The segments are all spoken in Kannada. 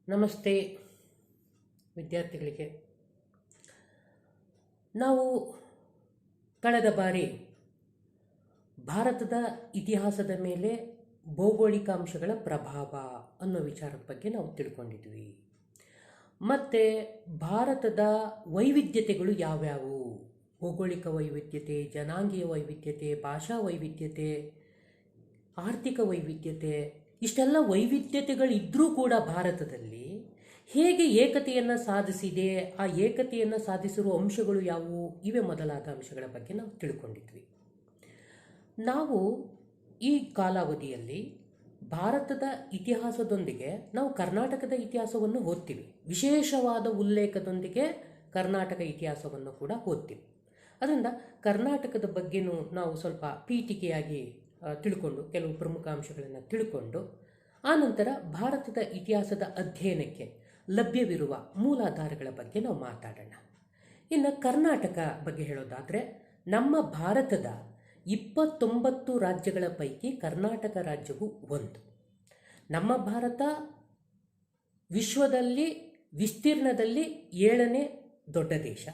ನಮಸ್ತೆ ವಿದ್ಯಾರ್ಥಿಗಳಿಗೆ. ನಾವು ಕಳೆದ ಬಾರಿ ಭಾರತದ ಇತಿಹಾಸದ ಮೇಲೆ ಭೌಗೋಳಿಕ ಅಂಶಗಳ ಪ್ರಭಾವ ಅನ್ನೋ ವಿಚಾರದ ಬಗ್ಗೆ ನಾವು ತಿಳ್ಕೊಂಡಿದ್ವಿ. ಮತ್ತು ಭಾರತದ ವೈವಿಧ್ಯತೆಗಳು ಯಾವ್ಯಾವು, ಭೌಗೋಳಿಕ ವೈವಿಧ್ಯತೆ, ಜನಾಂಗೀಯ ವೈವಿಧ್ಯತೆ, ಭಾಷಾ ವೈವಿಧ್ಯತೆ, ಆರ್ಥಿಕ ವೈವಿಧ್ಯತೆ, ಇಷ್ಟೆಲ್ಲ ವೈವಿಧ್ಯತೆಗಳಿದ್ದರೂ ಕೂಡ ಭಾರತದಲ್ಲಿ ಹೇಗೆ ಏಕತೆಯನ್ನು ಸಾಧಿಸಿದೆ, ಆ ಏಕತೆಯನ್ನು ಸಾಧಿಸಿರುವ ಅಂಶಗಳು ಯಾವುವು, ಇವೇ ಮೊದಲಾದ ಅಂಶಗಳ ಬಗ್ಗೆ ನಾವು ತಿಳ್ಕೊಂಡಿದ್ವಿ. ನಾವು ಈ ಕಾಲಾವಧಿಯಲ್ಲಿ ಭಾರತದ ಇತಿಹಾಸದೊಂದಿಗೆ ನಾವು ಕರ್ನಾಟಕದ ಇತಿಹಾಸವನ್ನು ಓದ್ತೀವಿ. ವಿಶೇಷವಾದ ಉಲ್ಲೇಖದೊಂದಿಗೆ ಕರ್ನಾಟಕ ಇತಿಹಾಸವನ್ನು ಕೂಡ ಓದ್ತೀವಿ. ಅದರಿಂದ ಕರ್ನಾಟಕದ ಬಗ್ಗೆನೂ ನಾವು ಸ್ವಲ್ಪ ಪೀಠಿಕೆಯಾಗಿ ತಿಳ್ಕೊಂಡು ಕೆಲವು ಪ್ರಮುಖ ಅಂಶಗಳನ್ನು ತಿಳ್ಕೊಂಡು ಆನಂತರ ಭಾರತದ ಇತಿಹಾಸದ ಅಧ್ಯಯನಕ್ಕೆ ಲಭ್ಯವಿರುವ ಮೂಲಾಧಾರಗಳ ಬಗ್ಗೆ ನಾವು ಮಾತಾಡೋಣ. ಇನ್ನು ಕರ್ನಾಟಕ ಬಗ್ಗೆ ಹೇಳೋದಾದರೆ, ನಮ್ಮ ಭಾರತದ 29 ರಾಜ್ಯಗಳ ಪೈಕಿ ಕರ್ನಾಟಕ ರಾಜ್ಯವು ಒಂದು. ನಮ್ಮ ಭಾರತ ವಿಶ್ವದಲ್ಲಿ ವಿಸ್ತೀರ್ಣದಲ್ಲಿ 7ನೇ ದೊಡ್ಡ ದೇಶ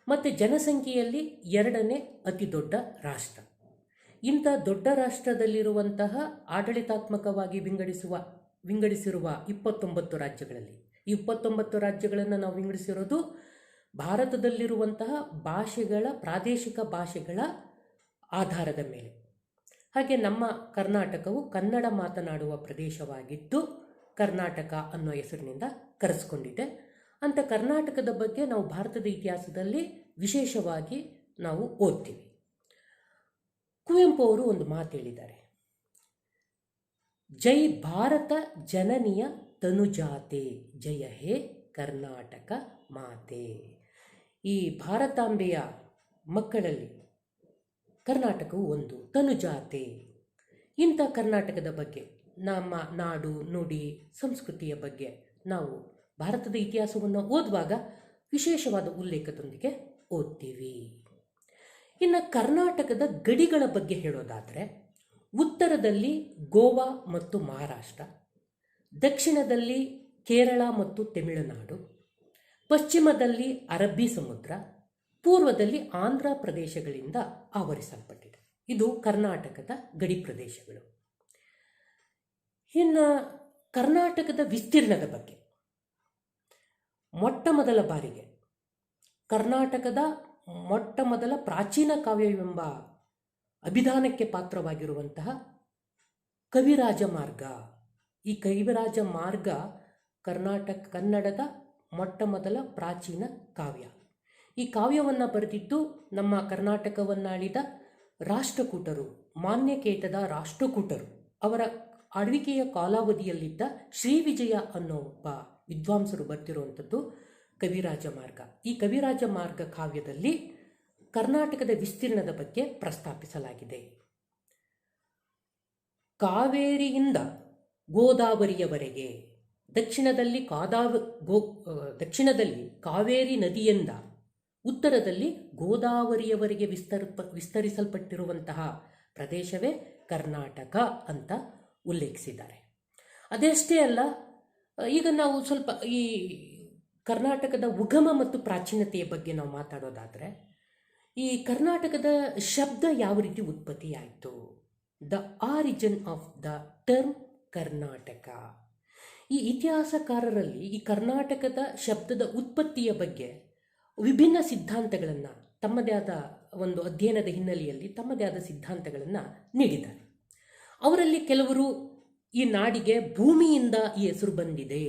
ಮತ್ತು ಜನಸಂಖ್ಯೆಯಲ್ಲಿ 2ನೇ ಅತಿ ದೊಡ್ಡ ರಾಷ್ಟ್ರ. ಇಂಥ ದೊಡ್ಡ ರಾಷ್ಟ್ರದಲ್ಲಿರುವಂತಹ ಆಡಳಿತಾತ್ಮಕವಾಗಿ ವಿಂಗಡಿಸಿರುವ 29 ರಾಜ್ಯಗಳಲ್ಲಿ ಈ 29 ರಾಜ್ಯಗಳನ್ನು ನಾವು ವಿಂಗಡಿಸಿರೋದು ಭಾರತದಲ್ಲಿರುವಂತಹ ಭಾಷೆಗಳ, ಪ್ರಾದೇಶಿಕ ಭಾಷೆಗಳ ಆಧಾರದ ಮೇಲೆ. ಹಾಗೆ ನಮ್ಮ ಕರ್ನಾಟಕವು ಕನ್ನಡ ಮಾತನಾಡುವ ಪ್ರದೇಶವಾಗಿದ್ದು ಕರ್ನಾಟಕ ಅನ್ನೋ ಹೆಸರಿನಿಂದ ಕರೆಸ್ಕೊಂಡಿದೆ. ಅಂಥ ಕರ್ನಾಟಕದ ಬಗ್ಗೆ ನಾವು ಭಾರತದ ಇತಿಹಾಸದಲ್ಲಿ ವಿಶೇಷವಾಗಿ ನಾವು ಓದ್ತೀವಿ. ಕುವೆಂಪು ಅವರು ಒಂದು ಮಾತು ಹೇಳಿದ್ದಾರೆ, ಜೈ ಭಾರತ ಜನನಿಯ ತನುಜಾತೆ, ಜಯ ಹೇ ಕರ್ನಾಟಕ ಮಾತೆ. ಈ ಭಾರತಾಂಬೆಯ ಮಕ್ಕಳಲ್ಲಿ ಕರ್ನಾಟಕವು ಒಂದು, ತನುಜಾತೆ. ಇಂಥ ಕರ್ನಾಟಕದ ಬಗ್ಗೆ, ನಮ್ಮ ನಾಡು, ನುಡಿ, ಸಂಸ್ಕೃತಿಯ ಬಗ್ಗೆ ನಾವು ಭಾರತದ ಇತಿಹಾಸವನ್ನು ಓದುವಾಗ ವಿಶೇಷವಾದ ಉಲ್ಲೇಖದೊಂದಿಗೆ ಓದ್ತೀವಿ. ಇನ್ನು ಕರ್ನಾಟಕದ ಗಡಿಗಳ ಬಗ್ಗೆ ಹೇಳೋದಾದರೆ, ಉತ್ತರದಲ್ಲಿ ಗೋವಾ ಮತ್ತು ಮಹಾರಾಷ್ಟ್ರ, ದಕ್ಷಿಣದಲ್ಲಿ ಕೇರಳ ಮತ್ತು ತಮಿಳುನಾಡು, ಪಶ್ಚಿಮದಲ್ಲಿ ಅರಬ್ಬಿ ಸಮುದ್ರ, ಪೂರ್ವದಲ್ಲಿ ಆಂಧ್ರ ಪ್ರದೇಶಗಳಿಂದ ಆವರಿಸಲ್ಪಟ್ಟಿದೆ. ಇದು ಕರ್ನಾಟಕದ ಗಡಿ ಪ್ರದೇಶಗಳು. ಇನ್ನು ಕರ್ನಾಟಕದ ವಿಸ್ತೀರ್ಣದ ಬಗ್ಗೆ, ಮೊಟ್ಟ ಮೊದಲ ಬಾರಿಗೆ ಕರ್ನಾಟಕದ ಮೊಟ್ಟ ಮೊದಲ ಪ್ರಾಚೀನ ಕಾವ್ಯವೆಂಬ ಅಭಿಧಾನಕ್ಕೆ ಪಾತ್ರವಾಗಿರುವಂತಹ ಕವಿರಾಜ ಮಾರ್ಗ, ಈ ಕವಿರಾಜ ಮಾರ್ಗ ಕನ್ನಡದ ಮೊಟ್ಟ ಮೊದಲ ಪ್ರಾಚೀನ ಕಾವ್ಯ. ಈ ಕಾವ್ಯವನ್ನು ಬರೆದಿದ್ದು ನಮ್ಮ ಕರ್ನಾಟಕವನ್ನಾಳಿದ ರಾಷ್ಟ್ರಕೂಟರು, ಮಾನ್ಯಕೇಟದ ರಾಷ್ಟ್ರಕೂಟರು ಅವರ ಆಳ್ವಿಕೆಯ ಕಾಲಾವಧಿಯಲ್ಲಿದ್ದ ಶ್ರೀವಿಜಯ ಅನ್ನೋ ಒಬ್ಬ ವಿದ್ವಾಂಸರು ಬರ್ತಿರುವಂಥದ್ದು ಕವಿರಾಜ ಮಾರ್ಗ. ಈ ಕವಿರಾಜ ಮಾರ್ಗ ಕಾವ್ಯದಲ್ಲಿ ಕರ್ನಾಟಕದ ವಿಸ್ತೀರ್ಣದ ಬಗ್ಗೆ ಪ್ರಸ್ತಾಪಿಸಲಾಗಿದೆ. ಕಾವೇರಿಯಿಂದ ಗೋದಾವರಿಯವರೆಗೆ, ದಕ್ಷಿಣದಲ್ಲಿ ಕಾವೇರಿ ನದಿಯಿಂದ ಉತ್ತರದಲ್ಲಿ ಗೋದಾವರಿಯವರೆಗೆ ವಿಸ್ತರಿಸಲ್ಪಟ್ಟಿರುವಂತಹ ಪ್ರದೇಶವೇ ಕರ್ನಾಟಕ ಅಂತ ಉಲ್ಲೇಖಿಸಿದ್ದಾರೆ. ಅದಷ್ಟೇ ಅಲ್ಲ, ಈಗ ನಾವು ಸ್ವಲ್ಪ ಈ ಕರ್ನಾಟಕದ ಉಗಮ ಮತ್ತು ಪ್ರಾಚೀನತೆಯ ಬಗ್ಗೆ ನಾವು ಮಾತಾಡೋದಾದರೆ, ಈ ಕರ್ನಾಟಕದ ಶಬ್ದ ಯಾವ ರೀತಿ ಉತ್ಪತ್ತಿಯಾಯಿತು, the origin of the term Karnataka. ಈ ಇತಿಹಾಸಕಾರರಲ್ಲಿ ಈ ಕರ್ನಾಟಕದ ಶಬ್ದದ ಉತ್ಪತ್ತಿಯ ಬಗ್ಗೆ ವಿಭಿನ್ನ ಸಿದ್ಧಾಂತಗಳನ್ನು, ತಮ್ಮದೇ ಆದ ಒಂದು ಅಧ್ಯಯನದ ಹಿನ್ನೆಲೆಯಲ್ಲಿ ತಮ್ಮದೇ ಆದ ಸಿದ್ಧಾಂತಗಳನ್ನು ನೀಡಿದ್ದಾರೆ. ಅವರಲ್ಲಿ ಕೆಲವರು ಈ ನಾಡಿಗೆ ಭೂಮಿಯಿಂದ ಈ ಹೆಸರು ಬಂದಿದೆ,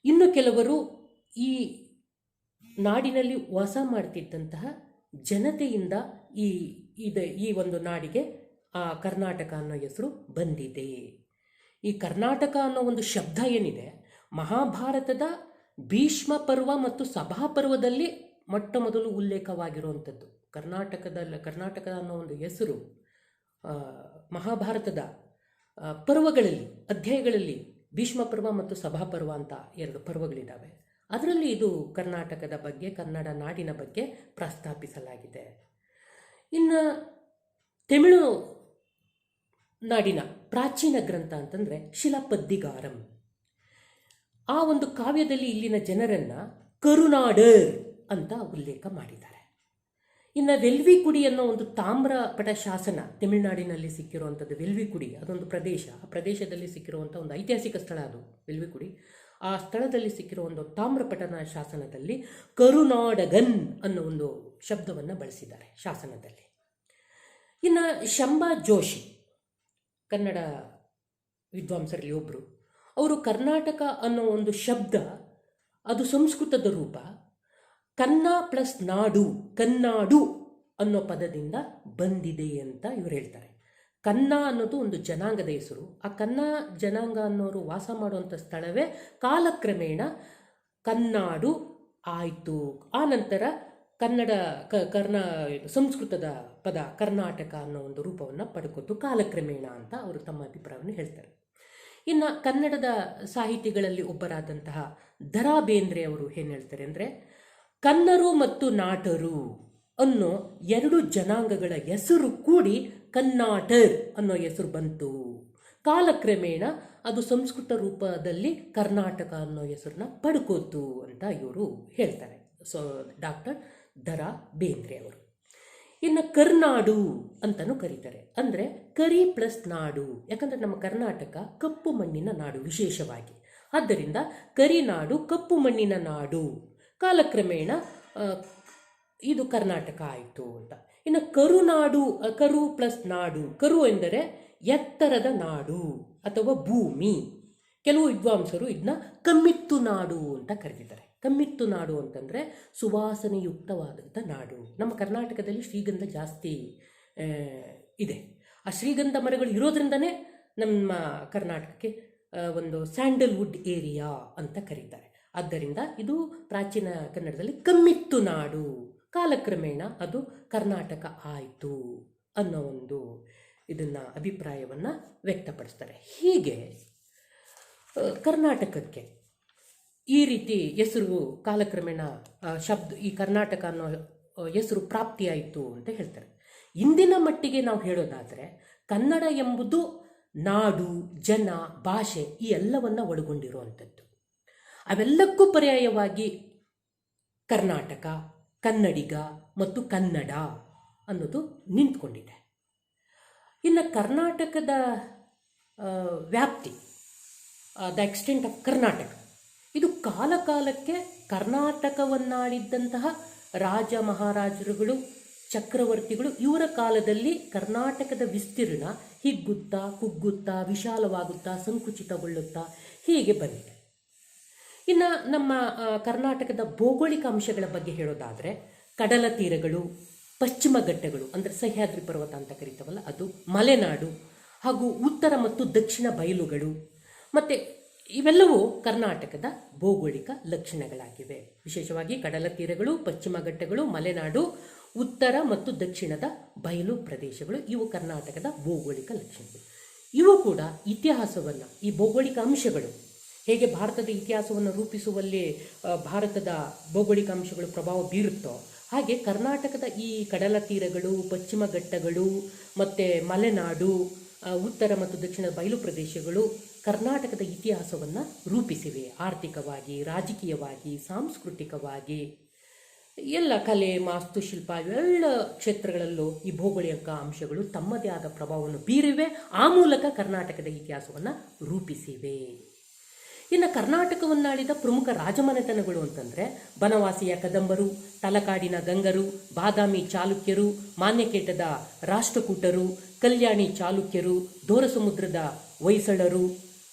ಇನ್ನು ಕೆಲವರು ಈ ನಾಡಿನಲ್ಲಿ ವಾಸ ಮಾಡ್ತಿದ್ದಂತಹ ಜನತೆಯಿಂದ ಈ ಒಂದು ನಾಡಿಗೆ ಆ ಕರ್ನಾಟಕ ಅನ್ನೋ ಹೆಸರು ಬಂದಿದೆ. ಈ ಕರ್ನಾಟಕ ಅನ್ನೋ ಒಂದು ಶಬ್ದ ಏನಿದೆ, ಮಹಾಭಾರತದ ಭೀಷ್ಮ ಪರ್ವ ಮತ್ತು ಸಭಾಪರ್ವದಲ್ಲಿ ಮೊಟ್ಟ ಮೊದಲು ಉಲ್ಲೇಖವಾಗಿರುವಂಥದ್ದು. ಕರ್ನಾಟಕ ಅನ್ನೋ ಒಂದು ಹೆಸರು ಮಹಾಭಾರತದ ಪರ್ವಗಳಲ್ಲಿ, ಅಧ್ಯಾಯಗಳಲ್ಲಿ ಭೀಷ್ಮ ಪರ್ವ ಮತ್ತು ಸಭಾಪರ್ವ ಅಂತ 2 ಪರ್ವಗಳಿದ್ದಾವೆ. ಅದರಲ್ಲಿ ಇದು ಕರ್ನಾಟಕದ ಬಗ್ಗೆ, ಕನ್ನಡ ನಾಡಿನ ಬಗ್ಗೆ ಪ್ರಸ್ತಾಪಿಸಲಾಗಿದೆ. ಇನ್ನು ತಮಿಳು ನಾಡಿನ ಪ್ರಾಚೀನ ಗ್ರಂಥ ಅಂತಂದರೆ ಶಿಲಾಪದ್ದಿಗಾರಂ. ಆ ಒಂದು ಕಾವ್ಯದಲ್ಲಿ ಇಲ್ಲಿನ ಜನರನ್ನು ಕರುನಾಡರ್ ಅಂತ ಉಲ್ಲೇಖ ಮಾಡಿದ್ದಾರೆ. ಇನ್ನು ವೆಲ್ವಿಕುಡಿ ಅನ್ನೋ ಒಂದು ತಾಮ್ರಪಟ ಶಾಸನ ತಮಿಳುನಾಡಿನಲ್ಲಿ ಸಿಕ್ಕಿರುವಂಥದ್ದು. ವೆಲ್ವಿಕುಡಿ ಅದೊಂದು ಪ್ರದೇಶ, ಆ ಪ್ರದೇಶದಲ್ಲಿ ಸಿಕ್ಕಿರುವಂಥ ಒಂದು ಐತಿಹಾಸಿಕ ಸ್ಥಳ ಅದು ವೆಲ್ವಿಕುಡಿ. ಆ ಸ್ಥಳದಲ್ಲಿ ಸಿಕ್ಕಿರೋ ಒಂದು ತಾಮ್ರಪಟನ ಶಾಸನದಲ್ಲಿ ಕರುನಾಡಗನ್ ಅನ್ನೋ ಒಂದು ಶಬ್ದವನ್ನು ಬಳಸಿದ್ದಾರೆ ಶಾಸನದಲ್ಲಿ. ಇನ್ನು ಶಂಭಾ ಜೋಶಿ ಕನ್ನಡ ವಿದ್ವಾಂಸರಲ್ಲಿ ಒಬ್ಬರು, ಅವರು ಕರ್ನಾಟಕ ಅನ್ನೋ ಒಂದು ಶಬ್ದ ಅದು ಸಂಸ್ಕೃತದ ರೂಪ, ಕನ್ನ ಪ್ಲಸ್ ನಾಡು, ಕನ್ನಾಡು ಅನ್ನೋ ಪದದಿಂದ ಬಂದಿದೆ ಅಂತ ಇವರು ಹೇಳ್ತಾರೆ. ಕನ್ನ ಅನ್ನೋದು ಒಂದು ಜನಾಂಗದ ಹೆಸರು. ಆ ಕನ್ನ ಜನಾಂಗ ಅನ್ನೋರು ವಾಸ ಮಾಡುವಂಥ ಸ್ಥಳವೇ ಕಾಲಕ್ರಮೇಣ ಕನ್ನಾಡು ಆಯಿತು. ಆ ನಂತರ ಕನ್ನಡ ಸಂಸ್ಕೃತದ ಪದ ಕರ್ನಾಟಕ ಅನ್ನೋ ಒಂದು ರೂಪವನ್ನು ಪಡ್ಕೊತು ಕಾಲಕ್ರಮೇಣ ಅಂತ ಅವರು ತಮ್ಮ ಅಭಿಪ್ರಾಯವನ್ನು ಹೇಳ್ತಾರೆ. ಇನ್ನು ಕನ್ನಡದ ಸಾಹಿತಿಗಳಲ್ಲಿ ಒಬ್ಬರಾದಂತಹ ದ.ರಾ ಬೇಂದ್ರೆ ಅವರು ಏನು ಹೇಳ್ತಾರೆ ಅಂದರೆ, ಕನ್ನರು ಮತ್ತು ನಾಟರು ಅನ್ನೋ ಎರಡು ಜನಾಂಗಗಳ ಹೆಸರು ಕೂಡಿ ಕನ್ನಾಟರ್ ಅನ್ನೋ ಹೆಸರು ಬಂತು. ಕಾಲಕ್ರಮೇಣ ಅದು ಸಂಸ್ಕೃತ ರೂಪದಲ್ಲಿ ಕರ್ನಾಟಕ ಅನ್ನೋ ಹೆಸರನ್ನ ಪಡ್ಕೋತು ಅಂತ ಇವರು ಹೇಳ್ತಾರೆ. ಡಾಕ್ಟರ್ ದ.ರಾ ಬೇಂದ್ರೆ ಅವರು. ಇನ್ನು ಕರ್ನಾಡು ಅಂತಲೂ ಕರೀತಾರೆ. ಅಂದರೆ ಕರಿ ಪ್ಲಸ್ ನಾಡು, ಯಾಕಂದರೆ ನಮ್ಮ ಕರ್ನಾಟಕ ಕಪ್ಪು ಮಣ್ಣಿನ ನಾಡು ವಿಶೇಷವಾಗಿ. ಆದ್ದರಿಂದ ಕರಿನಾಡು, ಕಪ್ಪು ಮಣ್ಣಿನ ನಾಡು, ಕಾಲಕ್ರಮೇಣ ಇದು ಕರ್ನಾಟಕ ಆಯಿತು ಅಂತ. ಇನ್ನು ಕರುನಾಡು, ಕರು ಪ್ಲಸ್ ನಾಡು, ಕರು ಎಂದರೆ ಎತ್ತರದ ನಾಡು ಅಥವಾ ಭೂಮಿ. ಕೆಲವು ವಿದ್ವಾಂಸರು ಇದನ್ನ ಕಮ್ಮಿತ್ತು ನಾಡು ಅಂತ ಕರೆದಿದ್ದಾರೆ. ಕಮ್ಮಿತ್ತು ನಾಡು ಅಂತಂದರೆ ಸುವಾಸನೆಯುಕ್ತವಾದಂಥ ನಾಡು. ನಮ್ಮ ಕರ್ನಾಟಕದಲ್ಲಿ ಶ್ರೀಗಂಧ ಜಾಸ್ತಿ ಇದೆ. ಆ ಶ್ರೀಗಂಧ ಮರಗಳು ಇರೋದ್ರಿಂದನೇ ನಮ್ಮ ಕರ್ನಾಟಕಕ್ಕೆ ಒಂದು ಸ್ಯಾಂಡಲ್ವುಡ್ ಏರಿಯಾ ಅಂತ ಕರೀತಾರೆ. ಆದ್ದರಿಂದ ಇದು ಪ್ರಾಚೀನ ಕನ್ನಡದಲ್ಲಿ ಕಮ್ಮಿತ್ತು ನಾಡು, ಕಾಲಕ್ರಮೇಣ ಅದು ಕರ್ನಾಟಕ ಆಯಿತು ಅನ್ನೋ ಒಂದು ಇದನ್ನು ಅಭಿಪ್ರಾಯವನ್ನು ವ್ಯಕ್ತಪಡಿಸ್ತಾರೆ. ಹೀಗೆ ಕರ್ನಾಟಕಕ್ಕೆ ಈ ರೀತಿ ಹೆಸರು ಕಾಲಕ್ರಮೇಣ ಈ ಕರ್ನಾಟಕ ಅನ್ನೋ ಹೆಸರು ಪ್ರಾಪ್ತಿಯಾಯಿತು ಅಂತ ಹೇಳ್ತಾರೆ. ಇಂದಿನ ಮಟ್ಟಿಗೆ ನಾವು ಹೇಳೋದಾದರೆ ಕನ್ನಡ ಎಂಬುದು ನಾಡು, ಜನ, ಭಾಷೆ ಈ ಎಲ್ಲವನ್ನು ಒಳಗೊಂಡಿರುವಂಥದ್ದು. ಅವೆಲ್ಲಕ್ಕೂ ಪರ್ಯಾಯವಾಗಿ ಕರ್ನಾಟಕ, ಕನ್ನಡಿಗ ಮತ್ತು ಕನ್ನಡ ಅನ್ನೋದು ನಿಂತ್ಕೊಂಡಿದೆ. ಇನ್ನು ಕರ್ನಾಟಕದ ವ್ಯಾಪ್ತಿ, ದ ಎಕ್ಸ್ಟೆಂಟ್ ಆಫ್ ಕರ್ನಾಟಕ, ಇದು ಕಾಲಕಾಲಕ್ಕೆ ಕರ್ನಾಟಕವನ್ನಾಳಿದ್ದಂತಹ ರಾಜ ಮಹಾರಾಜರುಗಳು, ಚಕ್ರವರ್ತಿಗಳು ಇವರ ಕಾಲದಲ್ಲಿ ಕರ್ನಾಟಕದ ವಿಸ್ತೀರ್ಣ ಹಿಗ್ಗುತ್ತಾ ಕುಗ್ಗುತ್ತಾ ವಿಶಾಲವಾಗುತ್ತಾ ಸಂಕುಚಿತಗೊಳ್ಳುತ್ತಾ ಹೀಗೆ ಬಂದಿದೆ. ಇನ್ನು ನಮ್ಮ ಕರ್ನಾಟಕದ ಭೌಗೋಳಿಕ ಅಂಶಗಳ ಬಗ್ಗೆ ಹೇಳೋದಾದರೆ ಕಡಲ ತೀರಗಳು, ಪಶ್ಚಿಮ ಘಟ್ಟಗಳು ಅಂದರೆ ಸಹ್ಯಾದ್ರಿ ಪರ್ವತ ಅಂತ ಕರಿತವಲ್ಲ ಅದು, ಮಲೆನಾಡು ಹಾಗೂ ಉತ್ತರ ಮತ್ತು ದಕ್ಷಿಣ ಬಯಲುಗಳು, ಮತ್ತು ಇವೆಲ್ಲವೂ ಕರ್ನಾಟಕದ ಭೌಗೋಳಿಕ ಲಕ್ಷಣಗಳಾಗಿವೆ. ವಿಶೇಷವಾಗಿ ಕಡಲ ತೀರಗಳು, ಪಶ್ಚಿಮ ಘಟ್ಟಗಳು, ಮಲೆನಾಡು, ಉತ್ತರ ಮತ್ತು ದಕ್ಷಿಣದ ಬಯಲು ಪ್ರದೇಶಗಳು ಇವು ಕರ್ನಾಟಕದ ಭೌಗೋಳಿಕ ಲಕ್ಷಣಗಳು. ಇವು ಕೂಡ ಇತಿಹಾಸವನ್ನು, ಈ ಭೌಗೋಳಿಕ ಅಂಶಗಳು ಹೇಗೆ ಭಾರತದ ಇತಿಹಾಸವನ್ನು ರೂಪಿಸುವಲ್ಲಿ ಭಾರತದ ಭೌಗೋಳಿಕ ಅಂಶಗಳು ಪ್ರಭಾವ ಬೀರುತ್ತೋ ಹಾಗೆ ಕರ್ನಾಟಕದ ಈ ಕಡಲ ತೀರಗಳು, ಪಶ್ಚಿಮ ಘಟ್ಟಗಳು ಮತ್ತು ಮಲೆನಾಡು, ಉತ್ತರ ಮತ್ತು ದಕ್ಷಿಣ ಬಯಲು ಪ್ರದೇಶಗಳು ಕರ್ನಾಟಕದ ಇತಿಹಾಸವನ್ನು ರೂಪಿಸಿವೆ. ಆರ್ಥಿಕವಾಗಿ, ರಾಜಕೀಯವಾಗಿ, ಸಾಂಸ್ಕೃತಿಕವಾಗಿ, ಎಲ್ಲ ಕಲೆ, ವಾಸ್ತುಶಿಲ್ಪ ಇವೆಲ್ಲ ಕ್ಷೇತ್ರಗಳಲ್ಲೂ ಈ ಭೌಗೋಳಿಕ ಅಂಶಗಳು ತಮ್ಮದೇ ಆದ ಪ್ರಭಾವವನ್ನು ಬೀರಿವೆ. ಆ ಮೂಲಕ ಕರ್ನಾಟಕದ ಇತಿಹಾಸವನ್ನು ರೂಪಿಸಿವೆ. ಇನ್ನು ಕರ್ನಾಟಕವನ್ನಾಳಿದ ಪ್ರಮುಖ ರಾಜಮನೆತನಗಳು ಅಂತಂದರೆ ಬನವಾಸಿಯ ಕದಂಬರು, ತಲಕಾಡಿನ ಗಂಗರು, ಬಾದಾಮಿ ಚಾಲುಕ್ಯರು, ಮಾನ್ಯಕೇಟದ ರಾಷ್ಟ್ರಕೂಟರು, ಕಲ್ಯಾಣಿ ಚಾಲುಕ್ಯರು, ದೋರಸಮುದ್ರದ ಹೊಯ್ಸಳರು,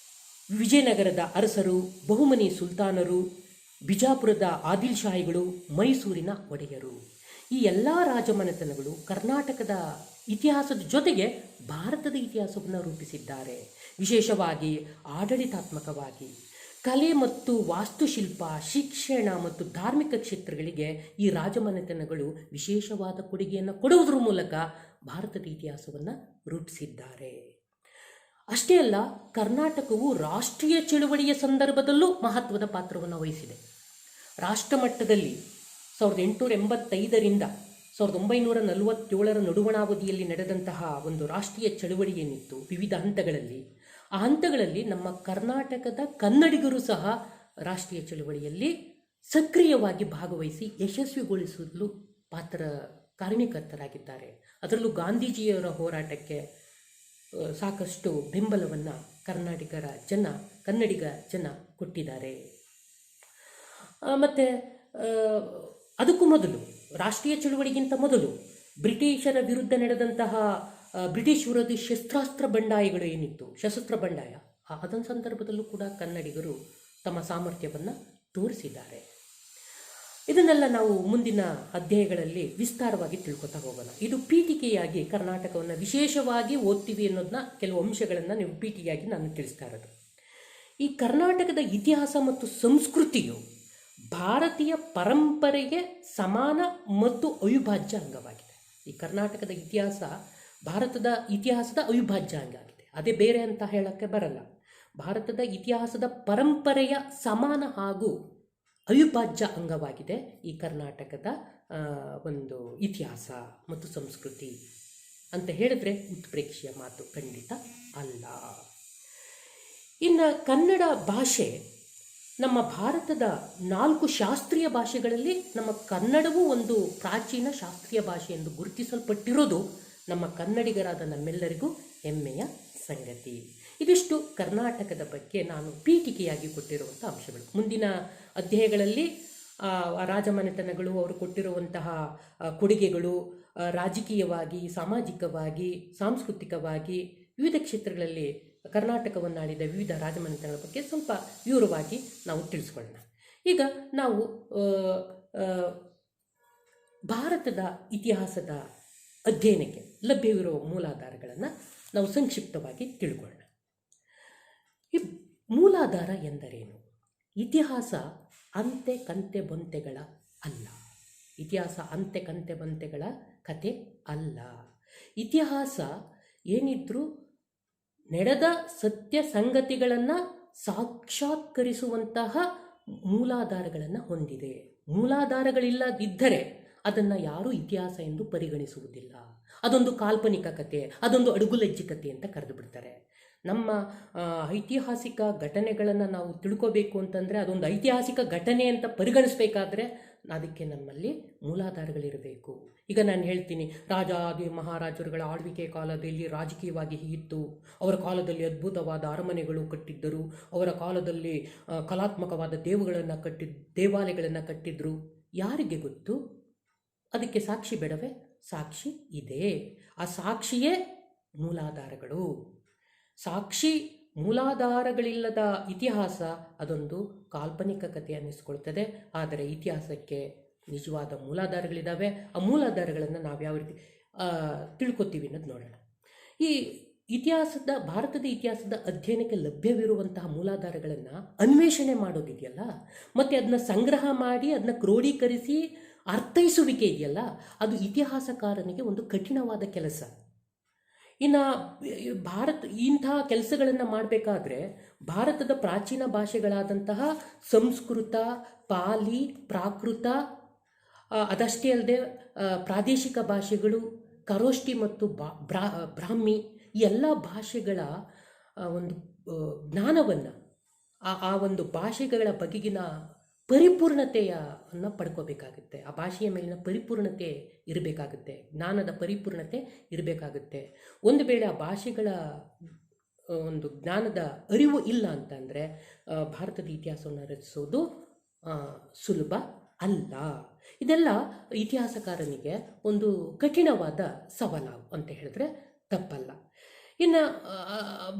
ವಿಜಯನಗರದ ಅರಸರು, ಬಹುಮನಿ ಸುಲ್ತಾನರು, ಬಿಜಾಪುರದ ಆದಿಲ್ ಶಾಹಿಗಳು, ಮೈಸೂರಿನ ಒಡೆಯರು. ಈ ಎಲ್ಲ ರಾಜಮನೆತನಗಳು ಕರ್ನಾಟಕದ ಇತಿಹಾಸದ ಜೊತೆಗೆ ಭಾರತದ ಇತಿಹಾಸವನ್ನು ರೂಪಿಸಿದ್ದಾರೆ. ವಿಶೇಷವಾಗಿ ಆಡಳಿತಾತ್ಮಕವಾಗಿ ಕಲೆ ಮತ್ತು ವಾಸ್ತುಶಿಲ್ಪ, ಶಿಕ್ಷಣ ಮತ್ತು ಧಾರ್ಮಿಕ ಕ್ಷೇತ್ರಗಳಿಗೆ ಈ ರಾಜಮನೆತನಗಳು ವಿಶೇಷವಾದ ಕೊಡುಗೆಯನ್ನು ಕೊಡುವುದರ ಮೂಲಕ ಭಾರತದ ಇತಿಹಾಸವನ್ನು ರೂಪಿಸಿದ್ದಾರೆ. ಅಷ್ಟೇ ಅಲ್ಲ, ಕರ್ನಾಟಕವು ರಾಷ್ಟ್ರೀಯ ಚಳುವಳಿಯ ಸಂದರ್ಭದಲ್ಲೂ ಮಹತ್ವದ ಪಾತ್ರವನ್ನು ವಹಿಸಿದೆ. ರಾಷ್ಟ್ರಮಟ್ಟದಲ್ಲಿ 1885ರಿಂದ 1947 ನಡುವಣಾವಧಿಯಲ್ಲಿ ನಡೆದಂತಹ ಒಂದು ರಾಷ್ಟ್ರೀಯ ಚಳುವಳಿ ಏನಿತ್ತು ವಿವಿಧ ಹಂತಗಳಲ್ಲಿ, ಆ ಹಂತಗಳಲ್ಲಿ ನಮ್ಮ ಕರ್ನಾಟಕದ ಕನ್ನಡಿಗರು ಸಹ ರಾಷ್ಟ್ರೀಯ ಚಳುವಳಿಯಲ್ಲಿ ಸಕ್ರಿಯವಾಗಿ ಭಾಗವಹಿಸಿ ಯಶಸ್ವಿಗೊಳಿಸಲು ಕಾರಣೀಕರ್ತರಾಗಿದ್ದಾರೆ. ಅದರಲ್ಲೂ ಗಾಂಧೀಜಿಯವರ ಹೋರಾಟಕ್ಕೆ ಸಾಕಷ್ಟು ಬೆಂಬಲವನ್ನು ಕನ್ನಡಿಗ ಜನ ಕೊಟ್ಟಿದ್ದಾರೆ. ಮತ್ತು ಅದಕ್ಕೂ ಮೊದಲು, ರಾಷ್ಟ್ರೀಯ ಚಳುವಳಿಗಿಂತ ಮೊದಲು ಬ್ರಿಟಿಷರ ವಿರುದ್ಧ ನಡೆದಂತಹ ಬ್ರಿಟಿಷ್ ವಿರೋಧಿ ಶಸ್ತ್ರಾಸ್ತ್ರ ಬಂಡಾಯಗಳು ಏನಿತ್ತು, ಸಶಸ್ತ್ರ ಬಂಡಾಯ, ಅದೊಂದು ಸಂದರ್ಭದಲ್ಲೂ ಕೂಡ ಕನ್ನಡಿಗರು ತಮ್ಮ ಸಾಮರ್ಥ್ಯವನ್ನು ತೋರಿಸಿದ್ದಾರೆ. ಇದನ್ನೆಲ್ಲ ನಾವು ಮುಂದಿನ ಅಧ್ಯಾಯಗಳಲ್ಲಿ ವಿಸ್ತಾರವಾಗಿ ತಿಳ್ಕೊತಾ ಹೋಗೋಣ. ಇದು ಪೀಠಿಕೆಯಾಗಿ ಕರ್ನಾಟಕವನ್ನು ವಿಶೇಷವಾಗಿ ಓದ್ತೀವಿ ಅನ್ನೋದನ್ನ, ಕೆಲವು ಅಂಶಗಳನ್ನು ನೀವು ಪೀಠಿಕೆಯಾಗಿ ನಾನು ತಿಳಿಸ್ತಾ ಇರೋದು. ಈ ಕರ್ನಾಟಕದ ಇತಿಹಾಸ ಮತ್ತು ಸಂಸ್ಕೃತಿಯು ಭಾರತೀಯ ಪರಂಪರೆಗೆ ಸಮಾನ ಮತ್ತು ಅವಿಭಾಜ್ಯ ಅಂಗವಾಗಿದೆ. ಈ ಕರ್ನಾಟಕದ ಇತಿಹಾಸ ಭಾರತದ ಇತಿಹಾಸದ ಅವಿಭಾಜ್ಯ ಅಂಗ ಆಗಿದೆ. ಅದೇ ಬೇರೆ ಅಂತ ಹೇಳೋಕ್ಕೆ ಬರಲ್ಲ. ಭಾರತದ ಇತಿಹಾಸದ ಪರಂಪರೆಯ ಸಮಾನ ಹಾಗೂ ಅವಿಭಾಜ್ಯ ಅಂಗವಾಗಿದೆ ಈ ಕರ್ನಾಟಕದ ಒಂದು ಇತಿಹಾಸ ಮತ್ತು ಸಂಸ್ಕೃತಿ ಅಂತ ಹೇಳಿದ್ರೆ ಉತ್ಪ್ರೇಕ್ಷೆಯ ಮಾತು ಖಂಡಿತ ಅಲ್ಲ. ಇನ್ನು ಕನ್ನಡ ಭಾಷೆ ನಮ್ಮ ಭಾರತದ 4 ಶಾಸ್ತ್ರೀಯ ಭಾಷೆಗಳಲ್ಲಿ ನಮ್ಮ ಕನ್ನಡವೂ ಒಂದು ಪ್ರಾಚೀನ ಶಾಸ್ತ್ರೀಯ ಭಾಷೆ ಎಂದು ಗುರುತಿಸಲ್ಪಟ್ಟಿರೋದು ನಮ್ಮ ಕನ್ನಡಿಗರಾದ ನಮ್ಮೆಲ್ಲರಿಗೂ ಹೆಮ್ಮೆಯ ಸಂಗತಿ. ಇದಿಷ್ಟು ಕರ್ನಾಟಕದ ಬಗ್ಗೆ ನಾನು ಪೀಠಿಕೆಯಾಗಿ ಕೊಟ್ಟಿರುವಂಥ ಅಂಶಗಳು. ಮುಂದಿನ ಅಧ್ಯಾಯಗಳಲ್ಲಿ ರಾಜಮನೆತನಗಳು, ಅವರು ಕೊಟ್ಟಿರುವಂತಹ ಕೊಡುಗೆಗಳು, ರಾಜಕೀಯವಾಗಿ, ಸಾಮಾಜಿಕವಾಗಿ, ಸಾಂಸ್ಕೃತಿಕವಾಗಿ ವಿವಿಧ ಕ್ಷೇತ್ರಗಳಲ್ಲಿ ಕರ್ನಾಟಕವನ್ನಾಳಿದ ವಿವಿಧ ರಾಜಮನೆತನಗಳ ಬಗ್ಗೆ ಸ್ವಲ್ಪ ವಿವರವಾಗಿ ನಾವು ತಿಳಿಸ್ಕೊಳ್ಳೋಣ. ಈಗ ನಾವು ಭಾರತದ ಇತಿಹಾಸದ ಅಧ್ಯಯನಕ್ಕೆ ಲಭ್ಯವಿರುವ ಮೂಲಾಧಾರಗಳನ್ನು ನಾವು ಸಂಕ್ಷಿಪ್ತವಾಗಿ ತಿಳ್ಕೊಳ್ಳೋಣ. ಈ ಮೂಲಾಧಾರ ಎಂದರೇನು? ಇತಿಹಾಸ ಅಂತೆ ಕಂತೆ ಬೊಂತೆಗಳ ಅಲ್ಲ. ಇತಿಹಾಸ ಅಂತೆ ಕಂತೆ ಬೊಂತೆಗಳ ಕತೆ ಅಲ್ಲ. ಇತಿಹಾಸ ಏನಿದ್ರೂ ನಡೆದ ಸತ್ಯ ಸಂಗತಿಗಳನ್ನು ಸಾಕ್ಷಾತ್ಕರಿಸುವಂತಹ ಮೂಲಾಧಾರಗಳನ್ನು ಹೊಂದಿದೆ. ಮೂಲಾಧಾರಗಳಿಲ್ಲದಿದ್ದರೆ ಅದನ್ನು ಯಾರೂ ಇತಿಹಾಸ ಎಂದು ಪರಿಗಣಿಸುವುದಿಲ್ಲ. ಅದೊಂದು ಕಾಲ್ಪನಿಕ ಕತೆ, ಅದೊಂದು ಅಡುಗುಲಜ್ಜಿ ಕತೆ ಅಂತ ಕರೆದು ಬಿಡ್ತಾರೆ. ನಮ್ಮ ಐತಿಹಾಸಿಕ ಘಟನೆಗಳನ್ನು ನಾವು ತಿಳ್ಕೋಬೇಕು ಅಂತಂದರೆ, ಅದೊಂದು ಐತಿಹಾಸಿಕ ಘಟನೆ ಅಂತ ಪರಿಗಣಿಸಬೇಕಾದ್ರೆ ಅದಕ್ಕೆ ನಮ್ಮಲ್ಲಿ ಮೂಲಾಧಾರಗಳಿರಬೇಕು. ಈಗ ನಾನು ಹೇಳ್ತೀನಿ, ರಾಜಾದಿ ಮಹಾರಾಜರುಗಳ ಆಳ್ವಿಕೆ ಕಾಲದಲ್ಲಿ ರಾಜಕೀಯವಾಗಿ ಹೀಗಿತ್ತು, ಅವರ ಕಾಲದಲ್ಲಿ ಅದ್ಭುತವಾದ ಅರಮನೆಗಳು ಕಟ್ಟಿದ್ದರು, ಅವರ ಕಾಲದಲ್ಲಿ ಕಲಾತ್ಮಕವಾದ ದೇವಾಲಯಗಳನ್ನು ಕಟ್ಟಿದ್ರು. ಯಾರಿಗೆ ಗೊತ್ತು? ಅದಕ್ಕೆ ಸಾಕ್ಷಿ ಬೇಡವೇ? ಸಾಕ್ಷಿ ಇದೆ. ಆ ಸಾಕ್ಷಿಯೇ ಮೂಲಾಧಾರಗಳು. ಸಾಕ್ಷಿ ಮೂಲಾಧಾರಗಳಿಲ್ಲದ ಇತಿಹಾಸ ಅದೊಂದು ಕಾಲ್ಪನಿಕ ಕಥೆ ಅನ್ನಿಸ್ಕೊಳ್ತದೆ. ಆದರೆ ಇತಿಹಾಸಕ್ಕೆ ನಿಜವಾದ ಮೂಲಾಧಾರಗಳಿದ್ದಾವೆ. ಆ ಮೂಲಾಧಾರಗಳನ್ನು ನಾವು ಯಾವ ರೀತಿ ತಿಳ್ಕೊತೀವಿ ಅನ್ನೋದು ನೋಡೋಣ. ಈ ಭಾರತದ ಇತಿಹಾಸದ ಅಧ್ಯಯನಕ್ಕೆ ಲಭ್ಯವಿರುವಂತಹ ಮೂಲಾಧಾರಗಳನ್ನು ಅನ್ವೇಷಣೆ ಮಾಡೋದಿದೆಯಲ್ಲ, ಮತ್ತು ಅದನ್ನ ಸಂಗ್ರಹ ಮಾಡಿ ಅದನ್ನ ಕ್ರೋಢೀಕರಿಸಿ ಅರ್ಥೈಸುವಿಕೆ ಇದೆಯಲ್ಲ, ಅದು ಇತಿಹಾಸಕಾರನಿಗೆ ಒಂದು ಕಠಿಣವಾದ ಕೆಲಸ. ಇನ್ನು ಇಂತಹ ಕೆಲಸಗಳನ್ನು ಮಾಡಬೇಕಾದ್ರೆ ಭಾರತದ ಪ್ರಾಚೀನ ಭಾಷೆಗಳಾದಂತಹ ಸಂಸ್ಕೃತ, ಪಾಲಿ, ಪ್ರಾಕೃತ, ಅದಷ್ಟೇ ಅಲ್ಲದೆ ಪ್ರಾದೇಶಿಕ ಭಾಷೆಗಳು, ಖರೋಷ್ಠಿ ಮತ್ತು ಬ್ರಾಹ್ಮಿ, ಈ ಎಲ್ಲ ಭಾಷೆಗಳ ಒಂದು ಜ್ಞಾನವನ್ನು, ಆ ಒಂದು ಭಾಷೆಗಳ ಬಗೆಗಿನ ಪರಿಪೂರ್ಣತೆಯನ್ನು ಪಡ್ಕೋಬೇಕಾಗುತ್ತೆ. ಆ ಭಾಷೆಯ ಮೇಲಿನ ಪರಿಪೂರ್ಣತೆ ಇರಬೇಕಾಗುತ್ತೆ, ಜ್ಞಾನದ ಪರಿಪೂರ್ಣತೆ ಇರಬೇಕಾಗುತ್ತೆ. ಒಂದು ವೇಳೆ ಆ ಭಾಷೆಗಳ ಒಂದು ಜ್ಞಾನದ ಅರಿವು ಇಲ್ಲ ಅಂತಂದರೆ ಭಾರತದ ಇತಿಹಾಸವನ್ನು ರಚಿಸೋದು ಸುಲಭ ಅಲ್ಲ. ಇದೆಲ್ಲ ಇತಿಹಾಸಕಾರನಿಗೆ ಒಂದು ಕಠಿಣವಾದ ಸವಾಲು ಅಂತ ಹೇಳಿದ್ರೆ ತಪ್ಪಲ್ಲ. ಇನ್ನು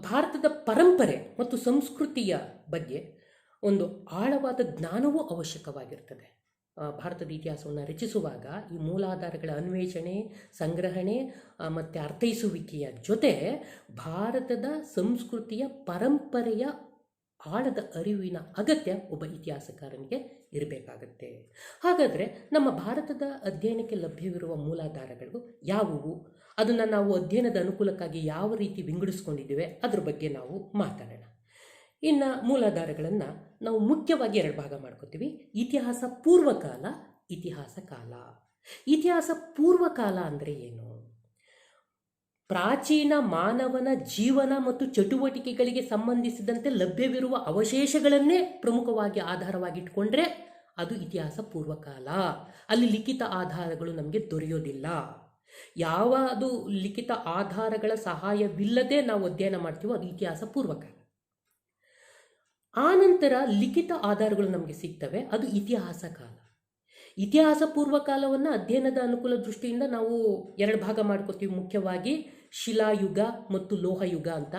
ಭಾರತದ ಪರಂಪರೆ ಮತ್ತು ಸಂಸ್ಕೃತಿಯ ಬಗ್ಗೆ ಒಂದು ಆಳವಾದ ಜ್ಞಾನವೂ ಅವಶ್ಯಕವಾಗಿರ್ತದೆ. ಭಾರತದ ಇತಿಹಾಸವನ್ನು ರಚಿಸುವಾಗ ಈ ಮೂಲಾಧಾರಗಳ ಅನ್ವೇಷಣೆ, ಸಂಗ್ರಹಣೆ ಮತ್ತು ಅರ್ಥೈಸುವಿಕೆಯ ಜೊತೆ ಭಾರತದ ಸಂಸ್ಕೃತಿಯ ಪರಂಪರೆಯ ಆಳದ ಅರಿವಿನ ಅಗತ್ಯ ಒಬ್ಬ ಇತಿಹಾಸಕಾರನಿಗೆ ಇರಬೇಕಾಗತ್ತೆ. ಹಾಗಾದರೆ ನಮ್ಮ ಭಾರತದ ಅಧ್ಯಯನಕ್ಕೆ ಲಭ್ಯವಿರುವ ಮೂಲಾಧಾರಗಳು ಯಾವುವು? ಅದನ್ನು ನಾವು ಅಧ್ಯಯನದ ಅನುಕೂಲಕ್ಕಾಗಿ ಯಾವ ರೀತಿ ವಿಂಗಡಿಸ್ಕೊಂಡಿದ್ದೇವೆ ಅದ್ರ ಬಗ್ಗೆ ನಾವು ಮಾತಾಡೋಣ. ಇನ್ನು ಮೂಲಾಧಾರಗಳನ್ನು ನಾವು ಮುಖ್ಯವಾಗಿ 2 ಭಾಗ ಮಾಡ್ಕೋತೀವಿ: ಇತಿಹಾಸ ಪೂರ್ವಕಾಲ, ಇತಿಹಾಸ ಕಾಲ. ಇತಿಹಾಸ ಪೂರ್ವಕಾಲ ಅಂದರೆ ಏನು? ಪ್ರಾಚೀನ ಮಾನವನ ಜೀವನ ಮತ್ತು ಚಟುವಟಿಕೆಗಳಿಗೆ ಸಂಬಂಧಿಸಿದಂತೆ ಲಭ್ಯವಿರುವ ಅವಶೇಷಗಳನ್ನೇ ಪ್ರಮುಖವಾಗಿ ಆಧಾರವಾಗಿಟ್ಕೊಂಡ್ರೆ ಅದು ಇತಿಹಾಸ ಪೂರ್ವಕಾಲ. ಅಲ್ಲಿ ಲಿಖಿತ ಆಧಾರಗಳು ನಮಗೆ ದೊರೆಯೋದಿಲ್ಲ. ಯಾವುದು ಲಿಖಿತ ಆಧಾರಗಳ ಸಹಾಯವಿಲ್ಲದೆ ನಾವು ಅಧ್ಯಯನ ಮಾಡ್ತೀವೋ ಅದು ಇತಿಹಾಸ ಪೂರ್ವಕಾಲ. ಆನಂತರ ಲಿಖಿತ ಆಧಾರಗಳು ನಮಗೆ ಸಿಗ್ತವೆ, ಅದು ಇತಿಹಾಸ ಕಾಲ. ಇತಿಹಾಸ ಪೂರ್ವಕಾಲವನ್ನು ಅಧ್ಯಯನದ ಅನುಕೂಲ ದೃಷ್ಟಿಯಿಂದ ನಾವು ಎರಡು ಭಾಗ ಮಾಡ್ಕೋತೀವಿ, ಮುಖ್ಯವಾಗಿ ಶಿಲಾಯುಗ ಮತ್ತು ಲೋಹಯುಗ ಅಂತ.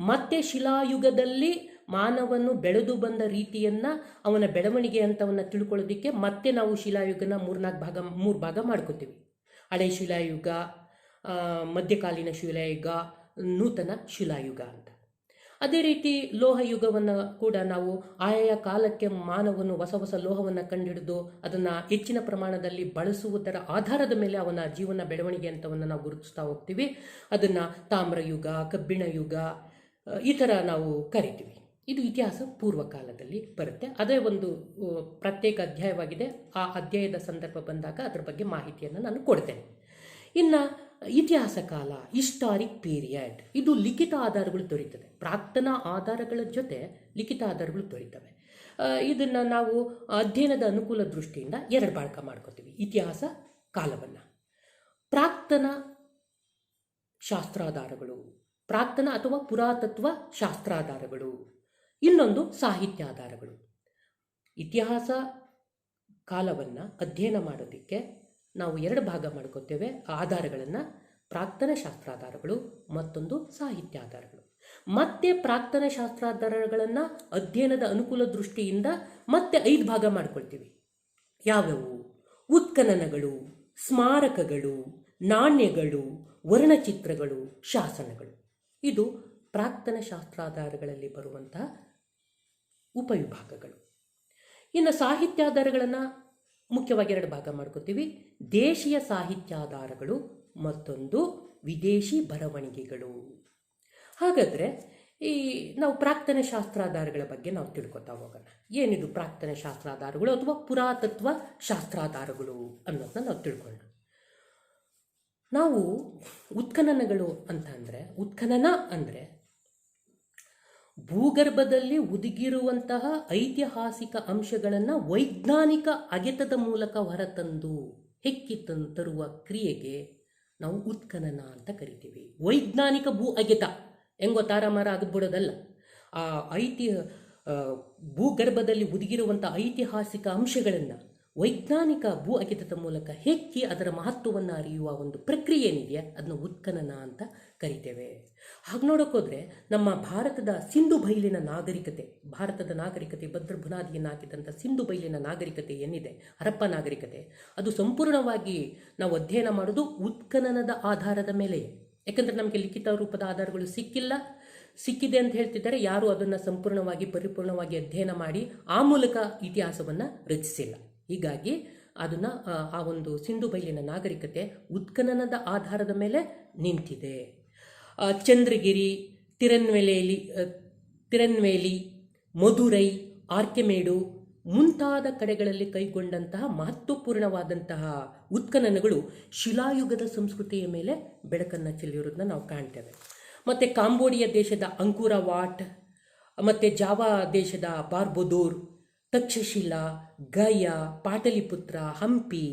ಮತ್ತೆ ಶಿಲಾಯುಗದಲ್ಲಿ ಮಾನವನು ಬೆಳೆದು ಬಂದ ರೀತಿಯನ್ನು, ಅವನ ಬೆಳವಣಿಗೆ ಹಂತವನ್ನು ತಿಳ್ಕೊಳ್ಳೋದಕ್ಕೆ ಮತ್ತೆ ನಾವು ಶಿಲಾಯುಗನ ಮೂರು ಭಾಗ ಮಾಡ್ಕೋತೀವಿ. ಹಳೆ ಶಿಲಾಯುಗ, ಮಧ್ಯಕಾಲೀನ ಶಿಲಾಯುಗ, ನೂತನ ಶಿಲಾಯುಗ ಅಂತ. ಅದೇ ರೀತಿ ಲೋಹಯುಗವನ್ನು ಕೂಡ ನಾವು ಆಯಾ ಕಾಲಕ್ಕೆ ಮಾನವನು ಹೊಸ ಹೊಸ ಲೋಹವನ್ನು ಕಂಡುಹಿಡಿದು ಅದನ್ನು ಹೆಚ್ಚಿನ ಪ್ರಮಾಣದಲ್ಲಿ ಬಳಸುವುದರ ಆಧಾರದ ಮೇಲೆ ಅವನ ಜೀವನ ಬೆಳವಣಿಗೆ ಹಂತವನ್ನು ನಾವು ಗುರುತಿಸ್ತಾ ಹೋಗ್ತೀವಿ. ಅದನ್ನು ತಾಮ್ರಯುಗ, ಕಬ್ಬಿಣ ಯುಗ ಈ ಥರ ನಾವು ಕರಿತೀವಿ. ಇದು ಇತಿಹಾಸ ಪೂರ್ವಕಾಲದಲ್ಲಿ ಬರುತ್ತೆ. ಅದೇ ಒಂದು ಪ್ರತ್ಯೇಕ ಅಧ್ಯಾಯವಾಗಿದೆ. ಆ ಅಧ್ಯಾಯದ ಸಂದರ್ಭ ಬಂದಾಗ ಅದರ ಬಗ್ಗೆ ಮಾಹಿತಿಯನ್ನು ನಾನು ಕೊಡ್ತೇನೆ. ಇನ್ನು ಇತಿಹಾಸ ಕಾಲ, ಹಿಸ್ಟಾರಿಕ್ ಪೀರಿಯಡ್, ಇದು ಲಿಖಿತ ಆಧಾರಗಳು ದೊರೀತದೆ. ಪ್ರಾಕ್ತನ ಆಧಾರಗಳ ಜೊತೆ ಲಿಖಿತ ಆಧಾರಗಳು ದೊರೀತವೆ. ಇದನ್ನು ನಾವು ಅಧ್ಯಯನದ ಅನುಕೂಲ ದೃಷ್ಟಿಯಿಂದ ಎರಡು ಭಾಗ ಮಾಡ್ಕೋತೀವಿ ಇತಿಹಾಸ ಕಾಲವನ್ನು. ಪ್ರಾಕ್ತನ ಶಾಸ್ತ್ರಾಧಾರಗಳು, ಪ್ರಾಕ್ತನ ಅಥವಾ ಪುರಾತತ್ವ ಶಾಸ್ತ್ರಾಧಾರಗಳು, ಇನ್ನೊಂದು ಸಾಹಿತ್ಯ ಆಧಾರಗಳು. ಇತಿಹಾಸ ಕಾಲವನ್ನು ಅಧ್ಯಯನ ಮಾಡೋದಕ್ಕೆ ನಾವು ಎರಡು ಭಾಗ ಮಾಡ್ಕೋತೇವೆ ಆಧಾರಗಳನ್ನು, ಪ್ರಾಕ್ತನ ಶಾಸ್ತ್ರಾಧಾರಗಳು ಮತ್ತೊಂದು ಸಾಹಿತ್ಯ ಆಧಾರಗಳು. ಮತ್ತೆ ಪ್ರಾಕ್ತನ ಶಾಸ್ತ್ರಾಧಾರಗಳನ್ನು ಅಧ್ಯಯನದ ಅನುಕೂಲ ದೃಷ್ಟಿಯಿಂದ ಮತ್ತೆ 5 ಭಾಗ ಮಾಡ್ಕೊಳ್ತೀವಿ. ಯಾವ್ಯಾವು? ಉತ್ಖನನಗಳು, ಸ್ಮಾರಕಗಳು, ನಾಣ್ಯಗಳು, ವರ್ಣಚಿತ್ರಗಳು, ಶಾಸನಗಳು. ಇದು ಪ್ರಾಕ್ತನ ಶಾಸ್ತ್ರಾಧಾರಗಳಲ್ಲಿ ಬರುವಂತಹ ಉಪವಿಭಾಗಗಳು. ಇನ್ನು ಸಾಹಿತ್ಯಾಧಾರಗಳನ್ನು ಮುಖ್ಯವಾಗಿ 2 ಭಾಗ ಮಾಡ್ಕೋತೀವಿ. ದೇಶೀಯ ಸಾಹಿತ್ಯಾಧಾರಗಳು ಮತ್ತೊಂದು ವಿದೇಶಿ ಬರವಣಿಗೆಗಳು. ಹಾಗಾದರೆ ನಾವು ಪ್ರಾಕ್ತನ ಶಾಸ್ತ್ರಾಧಾರಗಳ ಬಗ್ಗೆ ನಾವು ತಿಳ್ಕೊತಾ ಹೋಗೋಣ. ಏನಿದು ಪ್ರಾಕ್ತನ ಶಾಸ್ತ್ರಾಧಾರಗಳು ಅಥವಾ ಪುರಾತತ್ವ ಶಾಸ್ತ್ರಾಧಾರಗಳು ಅನ್ನೋದನ್ನ ನಾವು ತಿಳ್ಕೊಳ್ಳೋಣ. ನಾವು ಉತ್ಖನನಗಳು ಅಂತ ಅಂದರೆ, ಉತ್ಖನನ ಅಂದರೆ ಭೂಗರ್ಭದಲ್ಲಿ ಹುದುಗಿರುವಂತಹ ಐತಿಹಾಸಿಕ ಅಂಶಗಳನ್ನು ವೈಜ್ಞಾನಿಕ ಅಗೆತದ ಮೂಲಕ ಹೊರತಂದು ಹೆಕ್ಕಿ ತರುವ ಕ್ರಿಯೆಗೆ ನಾವು ಉತ್ಖನನ ಅಂತ ಕರಿತೀವಿ. ವೈಜ್ಞಾನಿಕ ಭೂ ಅಗೆತ ಹೆಂಗೋ ತಾರಾಮಾರ ಆಗಿಬಿಡೋದಲ್ಲ. ಆ ಭೂಗರ್ಭದಲ್ಲಿ ಹುದುಗಿರುವಂಥ ಐತಿಹಾಸಿಕ ಅಂಶಗಳನ್ನು ವೈಜ್ಞಾನಿಕ ಭೂ ಅಗೆತದ ಮೂಲಕ ಹೆಕ್ಕಿ ಅದರ ಮಹತ್ವವನ್ನು ಅರಿಯುವ ಒಂದು ಪ್ರಕ್ರಿಯೆ ಏನಿದೆಯಾ ಅದನ್ನು ಉತ್ಖನನ ಅಂತ ಕರಿತೇವೆ. ಹಾಗೆ ನೋಡೋಕ್ಕೋದ್ರೆ ನಮ್ಮ ಭಾರತದ ಸಿಂಧು ಬಯಲಿನ ನಾಗರಿಕತೆ, ಭಾರತದ ನಾಗರಿಕತೆ ಭದ್ರ ಬುನಾದಿಯನ್ನು ಹಾಕಿದಂಥ ಸಿಂಧು ಬಯಲಿನ ನಾಗರಿಕತೆ ಏನಿದೆ, ಹರಪ್ಪ ನಾಗರಿಕತೆ, ಅದು ಸಂಪೂರ್ಣವಾಗಿ ನಾವು ಅಧ್ಯಯನ ಮಾಡೋದು ಉತ್ಖನನದ ಆಧಾರದ ಮೇಲೆ. ಯಾಕಂದರೆ ನಮಗೆ ಲಿಖಿತ ರೂಪದ ಆಧಾರಗಳು ಸಿಕ್ಕಿದೆ ಅಂತ ಹೇಳ್ತಿದ್ದಾರೆ. ಯಾರು ಅದನ್ನು ಸಂಪೂರ್ಣವಾಗಿ ಪರಿಪೂರ್ಣವಾಗಿ ಅಧ್ಯಯನ ಮಾಡಿ ಆ ಮೂಲಕ ಇತಿಹಾಸವನ್ನು ರಚಿಸಿಲ್ಲ. ಹೀಗಾಗಿ ಅದನ್ನು ಆ ಒಂದು ಸಿಂಧು ಬಯಲಿನ ನಾಗರಿಕತೆ ಉತ್ಖನನದ ಆಧಾರದ ಮೇಲೆ ನಿಂತಿದೆ. ಚಂದ್ರಗಿರಿ, ತಿರನ್ವೇಲಿ, ಮಧುರೈ, ಆರ್ಕೆಮೇಡು ಮುಂತಾದ ಕಡೆಗಳಲ್ಲಿ ಕೈಗೊಂಡಂತಹ ಮಹತ್ವಪೂರ್ಣವಾದಂತಹ ಉತ್ಖನನಗಳು ಶಿಲಾಯುಗದ ಸಂಸ್ಕೃತಿಯ ಮೇಲೆ ಬೆಳಕನ್ನು ಚೆಲ್ಲಿರೋದನ್ನ ನಾವು ಕಾಣ್ತೇವೆ. ಮತ್ತು ಕಾಂಬೋಡಿಯಾ ದೇಶದ ಅಂಕುರವಾಟ್, ಮತ್ತು ಜಾವಾ ದೇಶದ ಬಾರ್ಬೊದೋರ್, ತಕ್ಷಶಿಲಾ, ಗಯಾ, ಪಾಟಲಿಪುತ್ರ, ಹಂಪಿ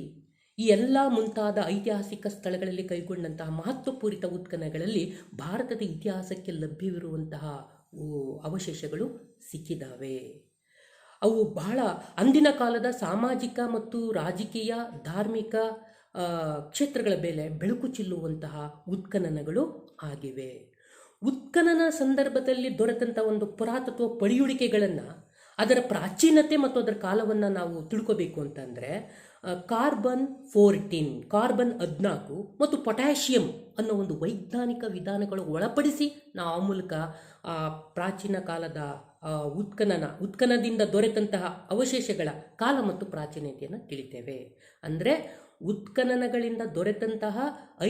ಈ ಎಲ್ಲ ಮುಂತಾದ ಐತಿಹಾಸಿಕ ಸ್ಥಳಗಳಲ್ಲಿ ಕೈಗೊಂಡಂತಹ ಮಹತ್ವಪೂರಿತ ಉತ್ಖನನಗಳಲ್ಲಿ ಭಾರತದ ಇತಿಹಾಸಕ್ಕೆ ಲಭ್ಯವಿರುವಂತಹ ಅವಶೇಷಗಳು ಸಿಕ್ಕಿದ್ದಾವೆ. ಅವು ಬಹಳ ಅಂದಿನ ಕಾಲದ ಸಾಮಾಜಿಕ ಮತ್ತು ರಾಜಕೀಯ, ಧಾರ್ಮಿಕ ಕ್ಷೇತ್ರಗಳ ಮೇಲೆ ಬೆಳಕು ಚೆಲ್ಲುವಂತಹ ಉತ್ಖನನಗಳು ಆಗಿವೆ. ಉತ್ಖನನ ಸಂದರ್ಭದಲ್ಲಿ ದೊರೆತಂಥ ಒಂದು ಪುರಾತತ್ವ ಪಳೆಯುಳಿಕೆಗಳನ್ನು, ಅದರ ಪ್ರಾಚೀನತೆ ಮತ್ತು ಅದರ ಕಾಲವನ್ನು ನಾವು ತಿಳ್ಕೋಬೇಕು ಅಂತಂದರೆ ಕಾರ್ಬನ್ 14 ಮತ್ತು ಪೊಟ್ಯಾಷಿಯಂ ಅನ್ನೋ ಒಂದು ವೈಜ್ಞಾನಿಕ ವಿಧಾನಗಳು ಒಳಪಡಿಸಿ ನಾವು ಆ ಮೂಲಕ ಪ್ರಾಚೀನ ಕಾಲದ ಉತ್ಖನನದಿಂದ ದೊರೆತಂತಹ ಅವಶೇಷಗಳ ಕಾಲ ಮತ್ತು ಪ್ರಾಚೀನತೆಯನ್ನು ತಿಳಿತೇವೆ. ಅಂದರೆ ಉತ್ಖನನಗಳಿಂದ ದೊರೆತಂತಹ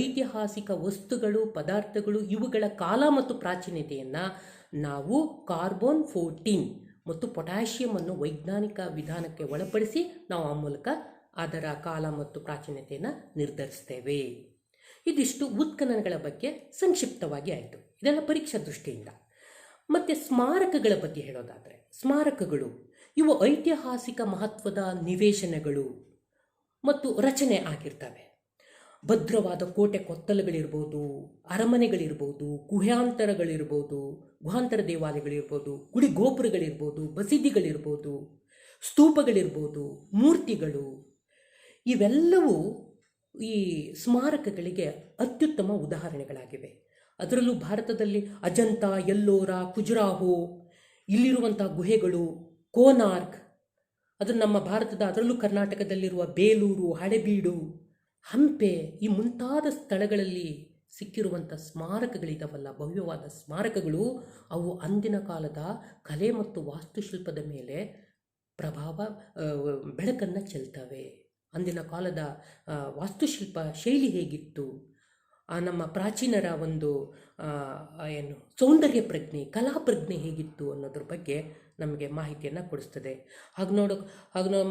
ಐತಿಹಾಸಿಕ ವಸ್ತುಗಳು, ಪದಾರ್ಥಗಳು ಇವುಗಳ ಕಾಲ ಮತ್ತು ಪ್ರಾಚೀನತೆಯನ್ನು ನಾವು ಕಾರ್ಬನ್ 14 ಮತ್ತು ಪೊಟ್ಯಾಷಿಯಂ ಅನ್ನು ವೈಜ್ಞಾನಿಕ ವಿಧಾನಕ್ಕೆ ಒಳಪಡಿಸಿ ನಾವು ಆ ಮೂಲಕ ಅದರ ಕಾಲ ಮತ್ತು ಪ್ರಾಚೀನತೆಯನ್ನು ನಿರ್ಧರಿಸ್ತೇವೆ. ಇದಿಷ್ಟು ಉತ್ಖನನಗಳ ಬಗ್ಗೆ ಸಂಕ್ಷಿಪ್ತವಾಗಿ ಆಯಿತು. ಇದೆಲ್ಲ ಪರೀಕ್ಷಾ ದೃಷ್ಟಿಯಿಂದ. ಮತ್ತು ಸ್ಮಾರಕಗಳ ಬಗ್ಗೆ ಹೇಳೋದಾದರೆ, ಸ್ಮಾರಕಗಳು ಇವು ಐತಿಹಾಸಿಕ ಮಹತ್ವದ ನಿವೇಶನಗಳು ಮತ್ತು ರಚನೆ ಆಗಿರ್ತವೆ. ಭದ್ರವಾದ ಕೋಟೆ ಕೊತ್ತಲುಗಳಿರ್ಬೋದು, ಅರಮನೆಗಳಿರ್ಬೋದು, ಗುಹಾಂತರ ದೇವಾಲಯಗಳಿರ್ಬೋದು, ಗುಡಿ ಗೋಪುರಗಳಿರ್ಬೋದು, ಬಸದಿಗಳಿರ್ಬೋದು, ಸ್ತೂಪಗಳಿರ್ಬೋದು, ಮೂರ್ತಿಗಳು, ಇವೆಲ್ಲವೂ ಈ ಸ್ಮಾರಕಗಳಿಗೆ ಅತ್ಯುತ್ತಮ ಉದಾಹರಣೆಗಳಾಗಿವೆ. ಅದರಲ್ಲೂ ಭಾರತದಲ್ಲಿ ಅಜಂತ, ಎಲ್ಲೋರ, ಖಜುರಾಹೋ, ಇಲ್ಲಿರುವಂಥ ಗುಹೆಗಳು, ಕೋನಾರ್ಕ್, ಅದು ನಮ್ಮ ಭಾರತದ, ಅದರಲ್ಲೂ ಕರ್ನಾಟಕದಲ್ಲಿರುವ ಬೇಲೂರು, ಹಳೆಬೀಡು, ಹಂಪೆ, ಈ ಮುಂತಾದ ಸ್ಥಳಗಳಲ್ಲಿ ಸಿಕ್ಕಿರುವಂಥ ಸ್ಮಾರಕಗಳಿದಾವಲ್ಲ, ಭವ್ಯವಾದ ಸ್ಮಾರಕಗಳು, ಅವು ಅಂದಿನ ಕಾಲದ ಕಲೆ ಮತ್ತು ವಾಸ್ತುಶಿಲ್ಪದ ಮೇಲೆ ಬೆಳಕನ್ನು ಚೆಲ್ತವೆ. ಅಂದಿನ ಕಾಲದ ವಾಸ್ತುಶಿಲ್ಪ ಶೈಲಿ ಹೇಗಿತ್ತು, ನಮ್ಮ ಪ್ರಾಚೀನರ ಒಂದು ಸೌಂದರ್ಯ ಪ್ರಜ್ಞೆ, ಕಲಾ ಪ್ರಜ್ಞೆ ಹೇಗಿತ್ತು ಅನ್ನೋದ್ರ ಬಗ್ಗೆ ನಮಗೆ ಮಾಹಿತಿಯನ್ನು ಕೊಡಿಸ್ತದೆ.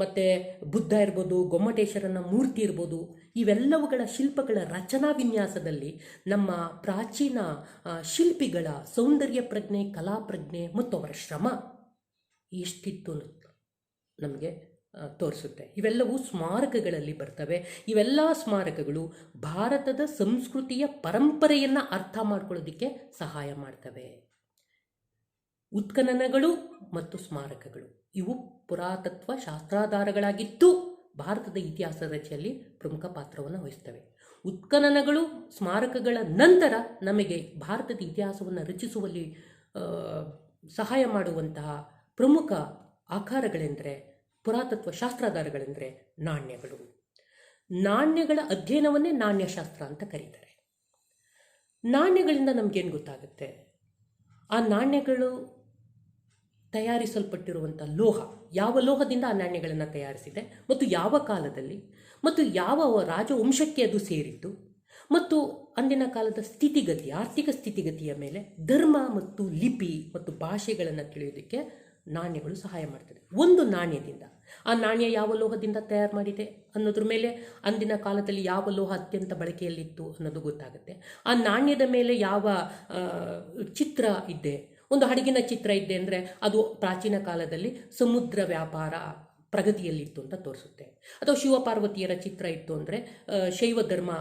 ಮತ್ತು ಬುದ್ಧ ಇರ್ಬೋದು, ಗೊಮ್ಮಟೇಶ್ವರನ ಮೂರ್ತಿ ಇರ್ಬೋದು, ಇವೆಲ್ಲವುಗಳ ಶಿಲ್ಪಗಳ ರಚನಾ ವಿನ್ಯಾಸದಲ್ಲಿ ನಮ್ಮ ಪ್ರಾಚೀನ ಶಿಲ್ಪಿಗಳ ಸೌಂದರ್ಯ ಪ್ರಜ್ಞೆ, ಕಲಾ ಪ್ರಜ್ಞೆ ಮತ್ತು ಅವರ ಶ್ರಮ ಎಷ್ಟಿತ್ತು ನಮಗೆ ತೋರಿಸುತ್ತೆ. ಇವೆಲ್ಲವೂ ಸ್ಮಾರಕಗಳಲ್ಲಿ ಬರ್ತವೆ. ಇವೆಲ್ಲ ಸ್ಮಾರಕಗಳು ಭಾರತದ ಸಂಸ್ಕೃತಿಯ ಪರಂಪರೆಯನ್ನು ಅರ್ಥ ಮಾಡ್ಕೊಳ್ಳೋದಕ್ಕೆ ಸಹಾಯ ಮಾಡ್ತವೆ. ಉತ್ಖನನಗಳು ಮತ್ತು ಸ್ಮಾರಕಗಳು ಇವು ಪುರಾತತ್ವ ಶಾಸ್ತ್ರಾಧಾರಗಳಾಗಿದ್ದು ಭಾರತದ ಇತಿಹಾಸ ರಚನೆಯಲ್ಲಿ ಪ್ರಮುಖ ಪಾತ್ರವನ್ನು ವಹಿಸ್ತವೆ. ಉತ್ಖನನಗಳು, ಸ್ಮಾರಕಗಳ ನಂತರ ನಮಗೆ ಭಾರತದ ಇತಿಹಾಸವನ್ನು ರಚಿಸುವಲ್ಲಿ ಸಹಾಯ ಮಾಡುವಂತಹ ಪ್ರಮುಖ ಆಕಾರಗಳೆಂದರೆ, ಪುರಾತತ್ವ ಶಾಸ್ತ್ರಾಧಾರಗಳೆಂದರೆ ನಾಣ್ಯಗಳು. ನಾಣ್ಯಗಳ ಅಧ್ಯಯನವನ್ನೇ ನಾಣ್ಯಶಾಸ್ತ್ರ ಅಂತ ಕರೀತಾರೆ. ನಾಣ್ಯಗಳಿಂದ ನಮಗೇನು ಗೊತ್ತಾಗುತ್ತೆ? ಆ ನಾಣ್ಯಗಳು ತಯಾರಿಸಲ್ಪಟ್ಟಿರುವಂಥ ಲೋಹ, ಯಾವ ಲೋಹದಿಂದ ಆ ನಾಣ್ಯಗಳನ್ನು ತಯಾರಿಸಿದೆ ಮತ್ತು ಯಾವ ಕಾಲದಲ್ಲಿ ಮತ್ತು ಯಾವ ರಾಜವಂಶಕ್ಕೆ ಅದು ಸೇರಿದ್ದು ಮತ್ತು ಅಂದಿನ ಕಾಲದ ಸ್ಥಿತಿಗತಿ, ಆರ್ಥಿಕ ಸ್ಥಿತಿಗತಿಯ ಮೇಲೆ ಧರ್ಮ ಮತ್ತು ಲಿಪಿ ಮತ್ತು ಭಾಷೆಗಳನ್ನು ತಿಳಿಯೋದಕ್ಕೆ ನಾಣ್ಯಗಳು ಸಹಾಯ ಮಾಡ್ತದೆ. ಒಂದು ನಾಣ್ಯದಿಂದ, ಆ ನಾಣ್ಯ ಯಾವ ಲೋಹದಿಂದ ತಯಾರು ಮಾಡಿದೆ ಅನ್ನೋದ್ರ ಮೇಲೆ ಅಂದಿನ ಕಾಲದಲ್ಲಿ ಯಾವ ಲೋಹ ಅತ್ಯಂತ ಬಳಕೆಯಲ್ಲಿತ್ತು ಅನ್ನೋದು ಗೊತ್ತಾಗುತ್ತೆ. ಆ ನಾಣ್ಯದ ಮೇಲೆ ಯಾವ ಚಿತ್ರ ಇದ್ದೆ, ಒಂದು ಹಡಗಿನ ಚಿತ್ರ ಇದ್ದೆ ಅಂದರೆ ಅದು ಪ್ರಾಚೀನ ಕಾಲದಲ್ಲಿ ಸಮುದ್ರ ವ್ಯಾಪಾರ ಪ್ರಗತಿಯಲ್ಲಿತ್ತು ಅಂತ ತೋರಿಸುತ್ತೆ. ಅಥವಾ ಶಿವಪಾರ್ವತಿಯರ ಚಿತ್ರ ಇತ್ತು ಅಂದರೆ ಶೈವ ಧರ್ಮ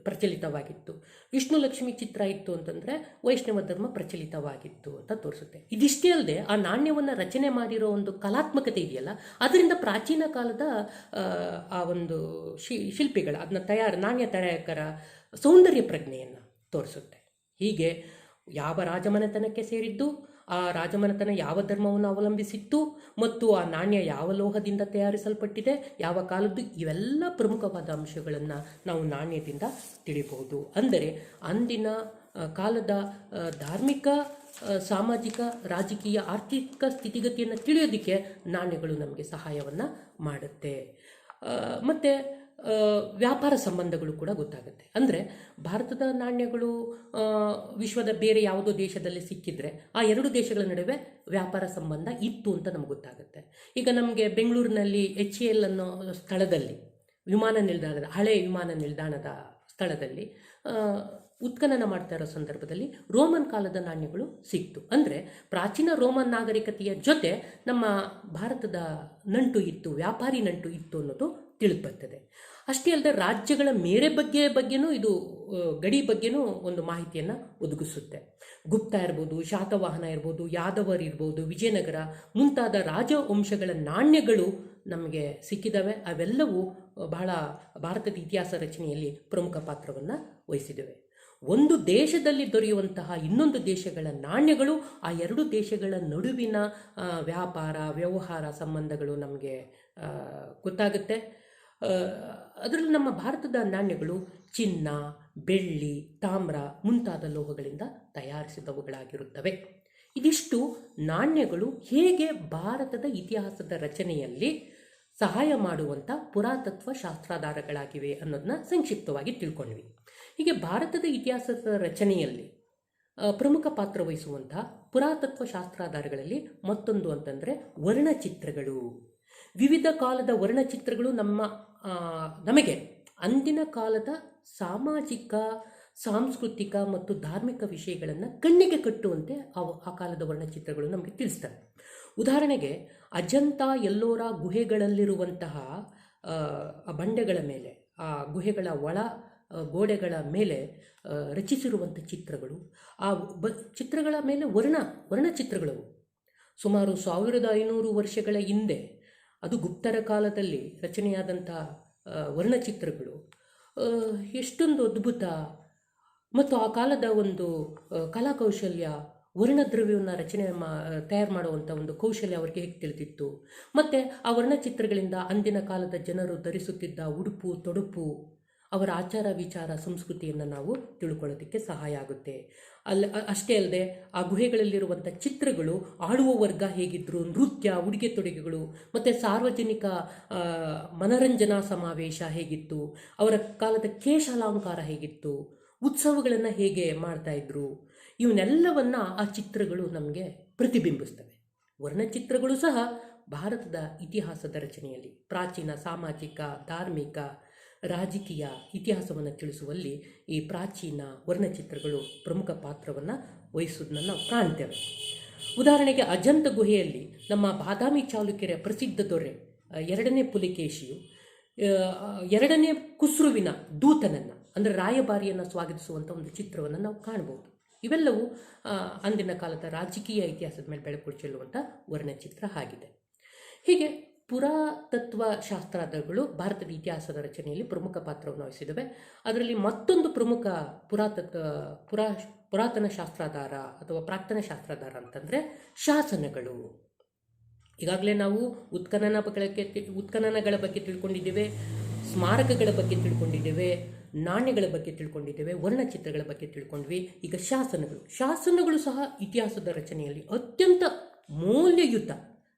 ಪ್ರಚಲಿತವಾಗಿತ್ತು. ವಿಷ್ಣು ಲಕ್ಷ್ಮಿ ಚಿತ್ರ ಇತ್ತು ಅಂತಂದರೆ ವೈಷ್ಣವ ಧರ್ಮ ಪ್ರಚಲಿತವಾಗಿತ್ತು ಅಂತ ತೋರಿಸುತ್ತೆ. ಇದಿಷ್ಟೇ ಅಲ್ಲದೆ ಆ ನಾಣ್ಯವನ್ನು ರಚನೆ ಮಾಡಿರೋ ಒಂದು ಕಲಾತ್ಮಕತೆ ಇದೆಯಲ್ಲ, ಅದರಿಂದ ಪ್ರಾಚೀನ ಕಾಲದ ಆ ಒಂದು ಶಿಲ್ಪಿಗಳ, ಅದನ್ನ ನಾಣ್ಯ ತಯಾರಕರ ಸೌಂದರ್ಯ ಪ್ರಜ್ಞೆಯನ್ನು ತೋರಿಸುತ್ತೆ. ಹೀಗೆ ಯಾವ ರಾಜಮನೆತನಕ್ಕೆ ಸೇರಿದ್ದು, ಆ ರಾಜಮನೆತನ ಯಾವ ಧರ್ಮವನ್ನು ಅವಲಂಬಿಸಿತ್ತು ಮತ್ತು ಆ ನಾಣ್ಯ ಯಾವ ಲೋಹದಿಂದ ತಯಾರಿಸಲ್ಪಟ್ಟಿದೆ, ಯಾವ ಕಾಲದ್ದು, ಇವೆಲ್ಲ ಪ್ರಮುಖವಾದ ಅಂಶಗಳನ್ನು ನಾವು ನಾಣ್ಯದಿಂದ ತಿಳಿಬಹುದು. ಅಂದರೆ ಅಂದಿನ ಕಾಲದ ಧಾರ್ಮಿಕ, ಸಾಮಾಜಿಕ, ರಾಜಕೀಯ, ಆರ್ಥಿಕ ಸ್ಥಿತಿಗತಿಯನ್ನು ತಿಳಿಯೋದಕ್ಕೆ ನಾಣ್ಯಗಳು ನಮಗೆ ಸಹಾಯವನ್ನು ಮಾಡುತ್ತೆ. ಮತ್ತು ವ್ಯಾಪಾರ ಸಂಬಂಧಗಳು ಕೂಡ ಗೊತ್ತಾಗುತ್ತೆ. ಅಂದರೆ ಭಾರತದ ನಾಣ್ಯಗಳು ವಿಶ್ವದ ಬೇರೆ ಯಾವುದೋ ದೇಶದಲ್ಲಿ ಸಿಕ್ಕಿದ್ರೆ ಆ ಎರಡು ದೇಶಗಳ ನಡುವೆ ವ್ಯಾಪಾರ ಸಂಬಂಧ ಇತ್ತು ಅಂತ ನಮ್ಗೆ ಗೊತ್ತಾಗುತ್ತೆ. ಈಗ ನಮಗೆ ಬೆಂಗಳೂರಿನಲ್ಲಿ HAL ಅನ್ನೋ ಸ್ಥಳದಲ್ಲಿ, ವಿಮಾನ ನಿಲ್ದಾಣದ, ಹಳೆ ವಿಮಾನ ನಿಲ್ದಾಣದ ಸ್ಥಳದಲ್ಲಿ ಉತ್ಖನನ ಮಾಡ್ತಾ ಇರೋ ಸಂದರ್ಭದಲ್ಲಿ ರೋಮನ್ ಕಾಲದ ನಾಣ್ಯಗಳು ಸಿಕ್ತು. ಅಂದರೆ ಪ್ರಾಚೀನ ರೋಮನ್ ನಾಗರಿಕತೆಯ ಜೊತೆ ನಮ್ಮ ಭಾರತದ ನಂಟು ಇತ್ತು, ವ್ಯಾಪಾರಿ ನಂಟು ಇತ್ತು ಅನ್ನೋದು ತಿಳಿದು ಬರ್ತದೆ. ಅಷ್ಟೇ ಅಲ್ಲದೆ ರಾಜ್ಯಗಳ ಮೇರೆ ಬಗ್ಗೆನೂ ಇದು, ಗಡಿ ಬಗ್ಗೆನೂ ಒಂದು ಮಾಹಿತಿಯನ್ನು ಒದಗಿಸುತ್ತೆ. ಗುಪ್ತ ಇರ್ಬೋದು, ಶಾತವಾಹನ ಇರ್ಬೋದು, ಯಾದವರ್ ಇರ್ಬೋದು, ವಿಜಯನಗರ ಮುಂತಾದ ರಾಜವಂಶಗಳ ನಾಣ್ಯಗಳು ನಮಗೆ ಸಿಕ್ಕಿದ್ದಾವೆ. ಅವೆಲ್ಲವೂ ಬಹಳ ಭಾರತದ ಇತಿಹಾಸ ರಚನೆಯಲ್ಲಿ ಪ್ರಮುಖ ಪಾತ್ರವನ್ನು ವಹಿಸಿದ್ದಾವೆ. ಒಂದು ದೇಶದಲ್ಲಿ ದೊರೆಯುವಂತಹ ಇನ್ನೊಂದು ದೇಶಗಳ ನಾಣ್ಯಗಳು ಆ ಎರಡು ದೇಶಗಳ ನಡುವಿನ ವ್ಯಾಪಾರ, ವ್ಯವಹಾರ ಸಂಬಂಧಗಳು ನಮಗೆ ಗೊತ್ತಾಗುತ್ತೆ. ಅದರಲ್ಲಿ ನಮ್ಮ ಭಾರತದ ನಾಣ್ಯಗಳು ಚಿನ್ನ, ಬೆಳ್ಳಿ, ತಾಮ್ರ ಮುಂತಾದ ಲೋಹಗಳಿಂದ ತಯಾರಿಸಿದವುಗಳಾಗಿರುತ್ತವೆ. ಇದಿಷ್ಟು ನಾಣ್ಯಗಳು ಹೇಗೆ ಭಾರತದ ಇತಿಹಾಸದ ರಚನೆಯಲ್ಲಿ ಸಹಾಯ ಮಾಡುವಂಥ ಪುರಾತತ್ವ ಶಾಸ್ತ್ರಾಧಾರಗಳಾಗಿವೆ ಅನ್ನೋದನ್ನ ಸಂಕ್ಷಿಪ್ತವಾಗಿ ತಿಳ್ಕೊಂಡ್ವಿ. ಹೀಗೆ ಭಾರತದ ಇತಿಹಾಸದ ರಚನೆಯಲ್ಲಿ ಪ್ರಮುಖ ಪಾತ್ರ ವಹಿಸುವಂಥ ಪುರಾತತ್ವ ಶಾಸ್ತ್ರಾಧಾರಗಳಲ್ಲಿ ಮತ್ತೊಂದು ಅಂತಂದರೆ ವರ್ಣಚಿತ್ರಗಳು. ವಿವಿಧ ಕಾಲದ ವರ್ಣಚಿತ್ರಗಳು ನಮಗೆ ಅಂದಿನ ಕಾಲದ ಸಾಮಾಜಿಕ, ಸಾಂಸ್ಕೃತಿಕ ಮತ್ತು ಧಾರ್ಮಿಕ ವಿಷಯಗಳನ್ನು ಕಣ್ಣಿಗೆ ಕಟ್ಟುವಂತೆ ಆ ಕಾಲದ ವರ್ಣಚಿತ್ರಗಳು ನಮಗೆ ತಿಳಿಸ್ತವೆ. ಉದಾಹರಣೆಗೆ ಅಜಂತ ಎಲ್ಲೋರ ಗುಹೆಗಳಲ್ಲಿರುವಂತಹ ಬಂಡೆಗಳ ಮೇಲೆ, ಆ ಗುಹೆಗಳ ಒಳ ಗೋಡೆಗಳ ಮೇಲೆ ರಚಿಸಿರುವಂಥ ಚಿತ್ರಗಳು, ಆ ಚಿತ್ರಗಳ ಮೇಲೆ ವರ್ಣಚಿತ್ರಗಳು ಸುಮಾರು 1500 ವರ್ಷಗಳ ಹಿಂದೆ, ಅದು ಗುಪ್ತರ ಕಾಲದಲ್ಲಿ ರಚನೆಯಾದಂಥ ವರ್ಣಚಿತ್ರಗಳು ಎಷ್ಟೊಂದು ಅದ್ಭುತ ಮತ್ತು ಆ ಕಾಲದ ಒಂದು ಕಲಾಕೌಶಲ್ಯ, ವರ್ಣದ್ರವ್ಯವನ್ನು ತಯಾರು ಮಾಡುವಂಥ ಒಂದು ಕೌಶಲ್ಯ ಅವರಿಗೆ ಹೇಗೆ ತಿಳಿದಿತ್ತು. ಮತ್ತು ಆ ವರ್ಣಚಿತ್ರಗಳಿಂದ ಅಂದಿನ ಕಾಲದ ಜನರು ಧರಿಸುತ್ತಿದ್ದ ಉಡುಪು ತೊಡುಪು, ಅವರ ಆಚಾರ ವಿಚಾರ ಸಂಸ್ಕೃತಿಯನ್ನು ನಾವು ತಿಳ್ಕೊಳ್ಳೋದಕ್ಕೆ ಸಹಾಯ ಆಗುತ್ತೆ. ಅಷ್ಟೇ ಅಲ್ಲದೆ ಆ ಗುಹೆಗಳಲ್ಲಿರುವಂಥ ಚಿತ್ರಗಳು ಆಳುವ ವರ್ಗ ಹೇಗಿದ್ದರು, ನೃತ್ಯ, ಉಡುಗೆ ತೊಡುಗೆಗಳು ಮತ್ತು ಸಾರ್ವಜನಿಕ ಮನರಂಜನಾ ಸಮಾವೇಶ ಹೇಗಿತ್ತು, ಅವರ ಕಾಲದ ಕೇಶಾಲಂಕಾರ ಹೇಗಿತ್ತು, ಉತ್ಸವಗಳನ್ನು ಹೇಗೆ ಮಾಡ್ತಾಯಿದ್ರು, ಇವನ್ನೆಲ್ಲವನ್ನು ಆ ಚಿತ್ರಗಳು ನಮಗೆ ಪ್ರತಿಬಿಂಬಿಸ್ತವೆ. ವರ್ಣಚಿತ್ರಗಳು ಸಹ ಭಾರತದ ಇತಿಹಾಸದ ರಚನೆಯಲ್ಲಿ ಪ್ರಾಚೀನ ಸಾಮಾಜಿಕ, ಧಾರ್ಮಿಕ, ರಾಜಕೀಯ ಇತಿಹಾಸವನ್ನು ತಿಳಿಸುವಲ್ಲಿ ಈ ಪ್ರಾಚೀನ ವರ್ಣಚಿತ್ರಗಳು ಪ್ರಮುಖ ಪಾತ್ರವನ್ನು ವಹಿಸೋದನ್ನು ನಾವು ಕಾಣ್ತೇವೆ. ಉದಾಹರಣೆಗೆ ಅಜಂತ ಗುಹೆಯಲ್ಲಿ ನಮ್ಮ ಬಾದಾಮಿ ಚಾಲುಕ್ಯರ ಪ್ರಸಿದ್ಧ ದೊರೆ 2ನೇ ಪುಲಿಕೇಶಿಯು 2ನೇ ಖುಸ್ರುವಿನ ದೂತನನ್ನು, ಅಂದರೆ ರಾಯಭಾರಿಯನ್ನು ಸ್ವಾಗತಿಸುವಂಥ ಒಂದು ಚಿತ್ರವನ್ನು ನಾವು ಕಾಣ್ಬೋದು. ಇವೆಲ್ಲವೂ ಅಂದಿನ ಕಾಲದ ರಾಜಕೀಯ ಇತಿಹಾಸದ ಮೇಲೆ ಬೆಳಕು ಚೆಲ್ಲುವಂಥ ವರ್ಣಚಿತ್ರ ಆಗಿದೆ. ಹೀಗೆ ಪುರಾತತ್ವ ಶಾಸ್ತ್ರಾರ್ಥಗಳು ಭಾರತದ ಇತಿಹಾಸದ ರಚನೆಯಲ್ಲಿ ಪ್ರಮುಖ ಪಾತ್ರವನ್ನು ವಹಿಸಿದವೆ. ಅದರಲ್ಲಿ ಮತ್ತೊಂದು ಪ್ರಮುಖ ಪುರಾತನ ಶಾಸ್ತ್ರಾಧಾರ ಅಥವಾ ಪ್ರಾಕ್ತನ ಶಾಸ್ತ್ರಾಧಾರ ಅಂತಂದರೆ ಶಾಸನಗಳು. ಈಗಾಗಲೇ ನಾವು ಉತ್ಖನನಗಳ ಬಗ್ಗೆ ತಿಳ್ಕೊಂಡಿದ್ದೇವೆ, ಸ್ಮಾರಕಗಳ ಬಗ್ಗೆ ತಿಳ್ಕೊಂಡಿದ್ದೇವೆ, ನಾಣ್ಯಗಳ ಬಗ್ಗೆ ತಿಳ್ಕೊಂಡಿದ್ದೇವೆ, ವರ್ಣಚಿತ್ರಗಳ ಬಗ್ಗೆ ತಿಳ್ಕೊಂಡ್ವಿ. ಈಗ ಶಾಸನಗಳು ಸಹ ಇತಿಹಾಸದ ರಚನೆಯಲ್ಲಿ ಅತ್ಯಂತ ಮೌಲ್ಯಯುತ,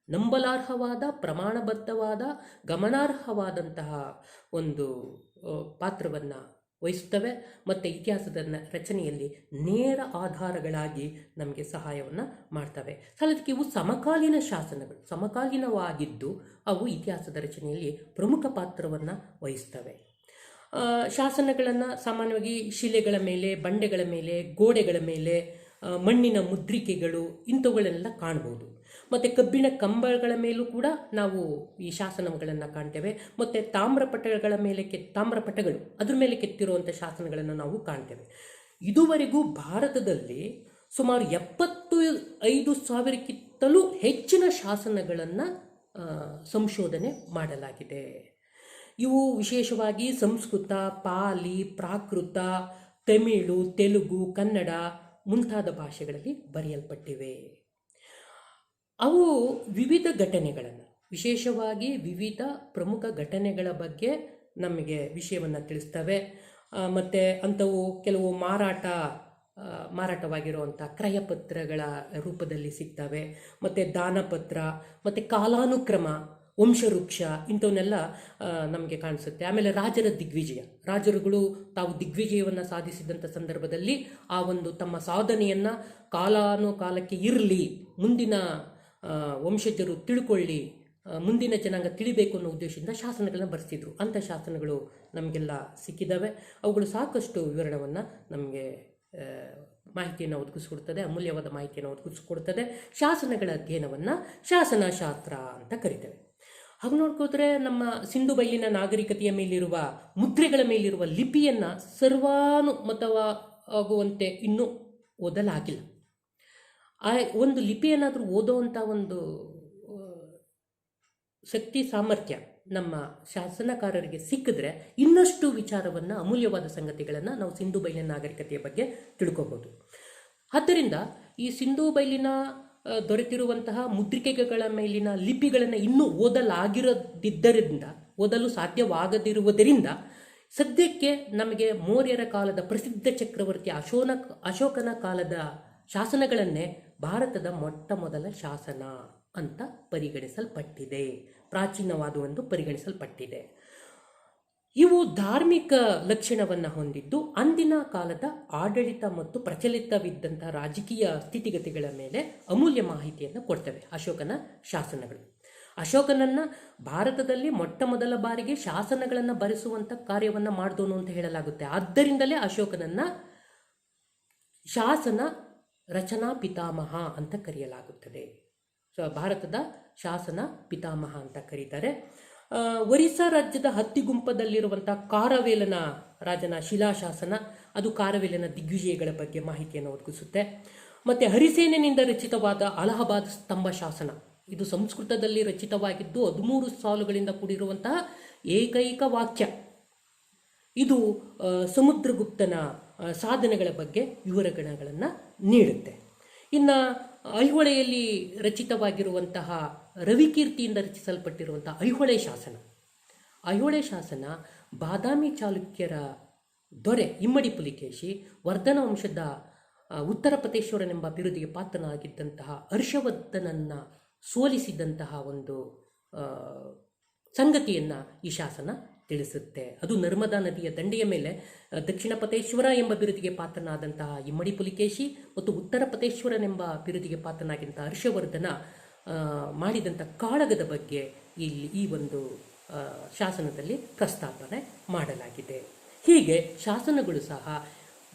ನಂಬಲಾರ್ಹವಾದ, ಪ್ರಮಾಣಬದ್ಧವಾದ, ಗಮನಾರ್ಹವಾದಂತಹ ಒಂದು ಪಾತ್ರವನ್ನು ವಹಿಸುತ್ತವೆ ಮತ್ತು ಇತಿಹಾಸದ ರಚನೆಯಲ್ಲಿ ನೇರ ಆಧಾರಗಳಾಗಿ ನಮಗೆ ಸಹಾಯವನ್ನು ಮಾಡ್ತವೆ. ಅದಕ್ಕೆ ಇವು ಸಮಕಾಲೀನ ಶಾಸನಗಳು, ಸಮಕಾಲೀನವಾಗಿದ್ದು ಅವು ಇತಿಹಾಸದ ರಚನೆಯಲ್ಲಿ ಪ್ರಮುಖ ಪಾತ್ರವನ್ನು ವಹಿಸ್ತವೆ. ಶಾಸನಗಳನ್ನು ಸಾಮಾನ್ಯವಾಗಿ ಶಿಲೆಗಳ ಮೇಲೆ, ಬಂಡೆಗಳ ಮೇಲೆ, ಗೋಡೆಗಳ ಮೇಲೆ, ಮಣ್ಣಿನ ಮುದ್ರಿಕೆಗಳು ಇಂಥವುಗಳನ್ನೆಲ್ಲ ಕಾಣ್ಬೋದು. ಮತ್ತು ಕಬ್ಬಿಣ ಕಂಬಗಳ ಮೇಲೂ ಕೂಡ ನಾವು ಈ ಶಾಸನಗಳನ್ನು ಕಾಣ್ತೇವೆ. ಮತ್ತು ತಾಮ್ರಪಟಗಳು ಅದ್ರ ಮೇಲೆ ಕೆತ್ತಿರುವಂಥ ಶಾಸನಗಳನ್ನು ನಾವು ಕಾಣ್ತೇವೆ. ಇದುವರೆಗೂ ಭಾರತದಲ್ಲಿ ಸುಮಾರು 75,000ಕ್ಕಿಂತಲೂ ಹೆಚ್ಚಿನ ಶಾಸನಗಳನ್ನು ಸಂಶೋಧನೆ ಮಾಡಲಾಗಿದೆ. ಇವು ವಿಶೇಷವಾಗಿ ಸಂಸ್ಕೃತ, ಪಾಲಿ, ಪ್ರಾಕೃತ, ತಮಿಳು, ತೆಲುಗು, ಕನ್ನಡ ಮುಂತಾದ ಭಾಷೆಗಳಲ್ಲಿ ಬರೆಯಲ್ಪಟ್ಟಿವೆ. ಅವು ವಿವಿಧ ಘಟನೆಗಳನ್ನು, ವಿಶೇಷವಾಗಿ ವಿವಿಧ ಪ್ರಮುಖ ಘಟನೆಗಳ ಬಗ್ಗೆ ನಮಗೆ ವಿಷಯವನ್ನು ತಿಳಿಸ್ತವೆ. ಮತ್ತು ಅಂಥವು ಕೆಲವು ಮಾರಾಟವಾಗಿರುವಂಥ ಕ್ರಯಪತ್ರಗಳ ರೂಪದಲ್ಲಿ ಸಿಗ್ತವೆ. ಮತ್ತು ದಾನಪತ್ರ ಮತ್ತು ಕಾಲಾನುಕ್ರಮ, ವಂಶವೃಕ್ಷ ಇಂಥವನ್ನೆಲ್ಲ ನಮಗೆ ಕಾಣಿಸುತ್ತೆ. ಆಮೇಲೆ ರಾಜರ ದಿಗ್ವಿಜಯ, ರಾಜರುಗಳು ತಾವು ದಿಗ್ವಿಜಯವನ್ನು ಸಾಧಿಸಿದಂಥ ಸಂದರ್ಭದಲ್ಲಿ ಆ ಒಂದು ತಮ್ಮ ಸಾಧನೆಯನ್ನು ಕಾಲಾನುಕಾಲಕ್ಕೆ ಇರಲಿ, ಮುಂದಿನ ವಂಶಜರು ತಿಳ್ಕೊಳ್ಳಿ, ಮುಂದಿನ ಜನಾಂಗ ತಿಳಿಬೇಕು ಅನ್ನೋ ಉದ್ದೇಶದಿಂದ ಶಾಸನಗಳನ್ನ ಬರೆಸ್ತಿದ್ರು. ಅಂಥ ಶಾಸನಗಳು ನಮಗೆಲ್ಲ ಸಿಕ್ಕಿದ್ದಾವೆ. ಅವುಗಳು ಸಾಕಷ್ಟು ವಿವರಣವನ್ನು ನಮಗೆ ಮಾಹಿತಿಯನ್ನು ಒದಗಿಸ್ಕೊಡ್ತದೆ, ಅಮೂಲ್ಯವಾದ ಮಾಹಿತಿಯನ್ನು ಒದಗಿಸ್ಕೊಡ್ತದೆ. ಶಾಸನಗಳ ಅಧ್ಯಯನವನ್ನು ಶಾಸನಶಾಸ್ತ್ರ ಅಂತ ಕರಿತೇವೆ. ಹಾಗೆ ನೋಡ್ಕೋದ್ರೆ ನಮ್ಮ ಸಿಂಧು ಬಯಲಿನ ನಾಗರಿಕತೆಯ ಮೇಲಿರುವ ಮುದ್ರೆಗಳ ಮೇಲಿರುವ ಲಿಪಿಯನ್ನು ಸರ್ವಾನುಮತವಾಗುವಂತೆ ಇನ್ನೂ ಓದಲಾಗಿಲ್ಲ. ಆ ಒಂದು ಲಿಪಿಯನ್ನಾದರೂ ಓದೋವಂಥ ಒಂದು ಶಕ್ತಿ ಸಾಮರ್ಥ್ಯ ನಮ್ಮ ಶಾಸನಕಾರರಿಗೆ ಸಿಕ್ಕಿದ್ರೆ ಇನ್ನಷ್ಟು ವಿಚಾರವನ್ನು, ಅಮೂಲ್ಯವಾದ ಸಂಗತಿಗಳನ್ನು ನಾವು ಸಿಂಧು ಬಯಲಿನ ನಾಗರಿಕತೆಯ ಬಗ್ಗೆ ತಿಳ್ಕೊಬೋದು. ಆದ್ದರಿಂದ ಈ ಸಿಂಧು ಬಯಲಿನ ದೊರೆತಿರುವಂತಹ ಮುದ್ರಿಕೆಗಳ ಮೇಲಿನ ಲಿಪಿಗಳನ್ನು ಇನ್ನೂ ಓದಲು ಸಾಧ್ಯವಾಗದಿರುವುದರಿಂದ ಸದ್ಯಕ್ಕೆ ನಮಗೆ ಮೌರ್ಯರ ಕಾಲದ ಪ್ರಸಿದ್ಧ ಚಕ್ರವರ್ತಿ ಅಶೋಕನ ಕಾಲದ ಶಾಸನಗಳನ್ನೇ ಭಾರತದ ಮೊಟ್ಟ ಮೊದಲ ಶಾಸನ ಅಂತ ಪರಿಗಣಿಸಲ್ಪಟ್ಟಿದೆ, ಪ್ರಾಚೀನವಾದವೆಂದು ಪರಿಗಣಿಸಲ್ಪಟ್ಟಿದೆ. ಇವು ಧಾರ್ಮಿಕ ಲಕ್ಷಣವನ್ನು ಹೊಂದಿದ್ದು ಅಂದಿನ ಕಾಲದ ಆಡಳಿತ ಮತ್ತು ಪ್ರಚಲಿತವಿದ್ದಂಥ ರಾಜಕೀಯ ಸ್ಥಿತಿಗತಿಗಳ ಮೇಲೆ ಅಮೂಲ್ಯ ಮಾಹಿತಿಯನ್ನು ಕೊಡ್ತವೆ ಅಶೋಕನ ಶಾಸನಗಳು. ಅಶೋಕನನ್ನು ಭಾರತದಲ್ಲಿ ಮೊಟ್ಟ ಮೊದಲ ಬಾರಿಗೆ ಶಾಸನಗಳನ್ನು ಬರೆಸುವಂಥ ಕಾರ್ಯವನ್ನು ಮಾಡಿದವನು ಅಂತ ಹೇಳಲಾಗುತ್ತೆ. ಆದ್ದರಿಂದಲೇ ಅಶೋಕನನ್ನು ಶಾಸನ ರಚನಾ ಪಿತಾಮಹ ಅಂತ ಕರೆಯಲಾಗುತ್ತದೆ. ಸೊ ಭಾರತದ ಶಾಸನ ಪಿತಾಮಹ ಅಂತ ಕರೀತಾರೆ. ಒರಿಸ್ಸಾ ರಾಜ್ಯದ ಹತ್ತಿಗುಂಪದಲ್ಲಿರುವಂಥ ಕಾರವೇಲನ ರಾಜನ ಶಿಲಾಶಾಸನ, ಅದು ಕಾರವೇಲನ ದಿಗ್ವಿಜಯಗಳ ಬಗ್ಗೆ ಮಾಹಿತಿಯನ್ನು ಒದಗಿಸುತ್ತೆ. ಮತ್ತು ಹರಿಸೇನನಿಂದ ರಚಿತವಾದ ಅಲಹಾಬಾದ್ ಸ್ತಂಭ ಶಾಸನ, ಇದು ಸಂಸ್ಕೃತದಲ್ಲಿ ರಚಿತವಾಗಿದ್ದು 13 ಸಾಲುಗಳಿಂದ ಕೂಡಿರುವಂತಹ ಏಕೈಕ ವಾಕ್ಯ. ಇದು ಸಮುದ್ರಗುಪ್ತನ ಸಾಧನೆಗಳ ಬಗ್ಗೆ ವಿವರಗಳನ್ನು ನೀಡುತ್ತೆ. ಇನ್ನು ಐಹೊಳೆಯಲ್ಲಿ ರಚಿತವಾಗಿರುವಂತಹ ರವಿಕೀರ್ತಿಯಿಂದ ರಚಿಸಲ್ಪಟ್ಟಿರುವಂತಹ ಐಹೊಳೆ ಶಾಸನ ಬಾದಾಮಿ ಚಾಲುಕ್ಯರ ದೊರೆ ಇಮ್ಮಡಿ ಪುಲಿಕೇಶಿ ವರ್ಧನ ವಂಶದ ಉತ್ತರ ಪ್ರತೇಶ್ವರನೆಂಬ ಬಿರುದಿಗೆ ಪಾತ್ರನಾಗಿದ್ದಂತಹ ಹರ್ಷವರ್ಧನನ್ನು ಸೋಲಿಸಿದಂತಹ ಒಂದು ಸಂಗತಿಯನ್ನು ಈ ಶಾಸನ ತಿಳಿಸುತ್ತೆ. ಅದು ನರ್ಮದಾ ನದಿಯ ದಂಡೆಯ ಮೇಲೆ ದಕ್ಷಿಣ ಪತೇಶ್ವರ ಎಂಬ ಬಿರುದಿಗೆ ಪಾತ್ರನಾದಂತಹ ಇಮ್ಮಡಿ ಪುಲಿಕೇಶಿ ಮತ್ತು ಉತ್ತರ ಪತೇಶ್ವರನೆಂಬ ಬಿರುದಿಗೆ ಪಾತ್ರನಾಗಿದ್ದಂತಹ ಹರ್ಷವರ್ಧನ ಮಾಡಿದಂಥ ಕಾಳಗದ ಬಗ್ಗೆ ಈ ಒಂದು ಶಾಸನದಲ್ಲಿ ಪ್ರಸ್ತಾಪನೆ ಮಾಡಲಾಗಿದೆ. ಹೀಗೆ ಶಾಸನಗಳು ಸಹ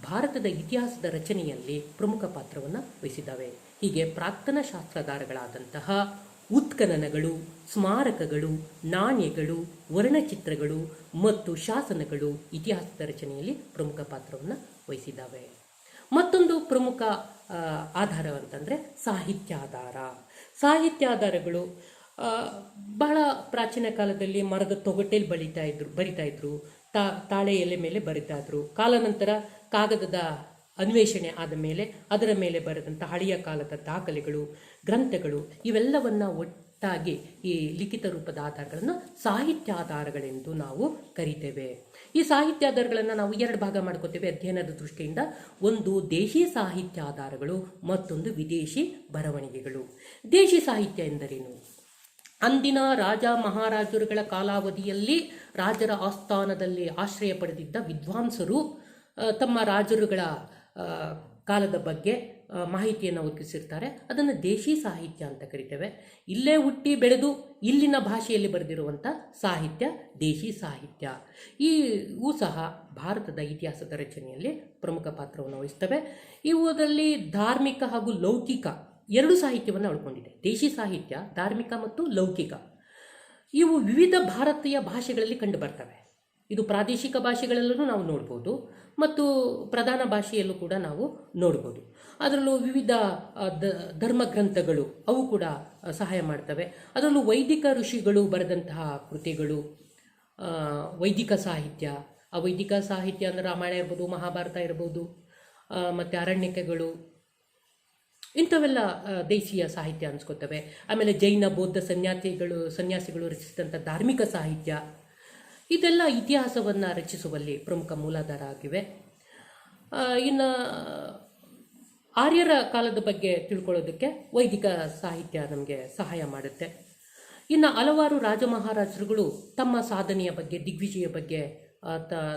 ಭಾರತದ ಇತಿಹಾಸದ ರಚನೆಯಲ್ಲಿ ಪ್ರಮುಖ ಪಾತ್ರವನ್ನು ವಹಿಸಿದ್ದಾವೆ. ಹೀಗೆ ಪ್ರಾಕ್ತನ ಶಾಸ್ತ್ರಾಧಾರಗಳಾದಂತಹ ಉತ್ಖನನಗಳು, ಸ್ಮಾರಕಗಳು, ನಾಣ್ಯಗಳು, ವರ್ಣಚಿತ್ರಗಳು ಮತ್ತು ಶಾಸನಗಳು ಇತಿಹಾಸದ ರಚನೆಯಲ್ಲಿ ಪ್ರಮುಖ ಪಾತ್ರವನ್ನು ವಹಿಸಿದ್ದಾವೆ. ಮತ್ತೊಂದು ಪ್ರಮುಖ ಆಧಾರ ಅಂತಂದರೆ ಸಾಹಿತ್ಯಾಧಾರಗಳು ಬಹಳ ಪ್ರಾಚೀನ ಕಾಲದಲ್ಲಿ ಮರದ ತೊಗಟೆಯಲ್ಲಿ ಬರಿತಾ ಇದ್ರು, ತಾಳೆ ಎಲೆ ಮೇಲೆ ಬರಿತಾ ಇದ್ರು. ಕಾಲಾನಂತರ ಕಾಗದದ ಅನ್ವೇಷಣೆ ಆದ ಮೇಲೆ ಅದರ ಮೇಲೆ ಬರೆದಂಥ ಹಳೆಯ ಕಾಲದ ದಾಖಲೆಗಳು, ಗ್ರಂಥಗಳು ಇವೆಲ್ಲವನ್ನು ಒಟ್ಟಾಗಿ ಈ ಲಿಖಿತ ರೂಪದ ಆಧಾರಗಳನ್ನು ಸಾಹಿತ್ಯಾಧಾರಗಳೆಂದು ನಾವು ಕರಿತೇವೆ. ಈ ಸಾಹಿತ್ಯಾಧಾರಗಳನ್ನು ನಾವು 2 ಭಾಗ ಮಾಡ್ಕೋತೇವೆ ಅಧ್ಯಯನದ ದೃಷ್ಟಿಯಿಂದ. ಒಂದು ದೇಶಿ ಸಾಹಿತ್ಯಾಧಾರಗಳು, ಮತ್ತೊಂದು ವಿದೇಶಿ ಬರವಣಿಗೆಗಳು. ದೇಶಿ ಸಾಹಿತ್ಯ ಎಂದರೇನು? ಅಂದಿನ ರಾಜ ಮಹಾರಾಜರುಗಳ ಕಾಲಾವಧಿಯಲ್ಲಿ ರಾಜರ ಆಸ್ಥಾನದಲ್ಲಿ ಆಶ್ರಯ ಪಡೆದಿದ್ದ ವಿದ್ವಾಂಸರು ತಮ್ಮ ರಾಜರುಗಳ ಕಾಲದ ಬಗ್ಗೆ ಮಾಹಿತಿಯನ್ನು ಒದಗಿಸಿರ್ತಾರೆ. ಅದನ್ನು ದೇಶಿ ಸಾಹಿತ್ಯ ಅಂತ ಕರಿತೇವೆ. ಇಲ್ಲೇ ಹುಟ್ಟಿ ಬೆಳೆದು ಇಲ್ಲಿನ ಭಾಷೆಯಲ್ಲಿ ಬರೆದಿರುವಂಥ ಸಾಹಿತ್ಯ ದೇಶಿ ಸಾಹಿತ್ಯ. ಇವು ಸಹ ಭಾರತದ ಇತಿಹಾಸದ ರಚನೆಯಲ್ಲಿ ಪ್ರಮುಖ ಪಾತ್ರವನ್ನು ವಹಿಸ್ತವೆ. ಇವುದಲ್ಲಿ ಧಾರ್ಮಿಕ ಹಾಗೂ ಲೌಕಿಕ 2 ಸಾಹಿತ್ಯವನ್ನು ಒಳಗೊಂಡಿದೆ. ದೇಶಿ ಸಾಹಿತ್ಯ ಧಾರ್ಮಿಕ ಮತ್ತು ಲೌಕಿಕ. ಇವು ವಿವಿಧ ಭಾರತೀಯ ಭಾಷೆಗಳಲ್ಲಿ ಕಂಡು ಬರ್ತವೆ. ಇದು ಪ್ರಾದೇಶಿಕ ಭಾಷೆಗಳಲ್ಲೂ ನಾವು ನೋಡ್ಬೋದು ಮತ್ತು ಪ್ರಧಾನ ಭಾಷೆಯಲ್ಲೂ ಕೂಡ ನಾವು ನೋಡ್ಬೋದು. ಅದರಲ್ಲೂ ವಿವಿಧ ಧರ್ಮಗ್ರಂಥಗಳು ಅವು ಕೂಡ ಸಹಾಯ ಮಾಡ್ತವೆ. ಅದರಲ್ಲೂ ವೈದಿಕ ಋಷಿಗಳು ಬರೆದಂತಹ ಕೃತಿಗಳು, ವೈದಿಕ ಸಾಹಿತ್ಯ. ಆ ವೈದಿಕ ಸಾಹಿತ್ಯ ಅಂದರೆ ರಾಮಾಯಣ ಇರ್ಬೋದು, ಮಹಾಭಾರತ ಇರ್ಬೋದು, ಮತ್ತು ಅರಣ್ಯಕಗಳು, ಇಂಥವೆಲ್ಲ ದೇಶೀಯ ಸಾಹಿತ್ಯ ಅನಿಸ್ಕೊತವೆ. ಆಮೇಲೆ ಜೈನ ಬೌದ್ಧ ಸನ್ಯಾಸಿಗಳು ರಚಿಸಿದಂಥ ಧಾರ್ಮಿಕ ಸಾಹಿತ್ಯ, ಇದೆಲ್ಲ ಇತಿಹಾಸವನ್ನು ರಚಿಸುವಲ್ಲಿ ಪ್ರಮುಖ ಮೂಲಾಧಾರ ಆಗಿವೆ. ಇನ್ನು ಆರ್ಯರ ಕಾಲದ ಬಗ್ಗೆ ತಿಳ್ಕೊಳ್ಳೋದಕ್ಕೆ ವೈದಿಕ ಸಾಹಿತ್ಯ ನಮಗೆ ಸಹಾಯ ಮಾಡುತ್ತೆ. ಇನ್ನು ಹಲವಾರು ರಾಜ ಮಹಾರಾಜರುಗಳು ತಮ್ಮ ಸಾಧನೆಯ ಬಗ್ಗೆ, ದಿಗ್ವಿಜಯ ಬಗ್ಗೆ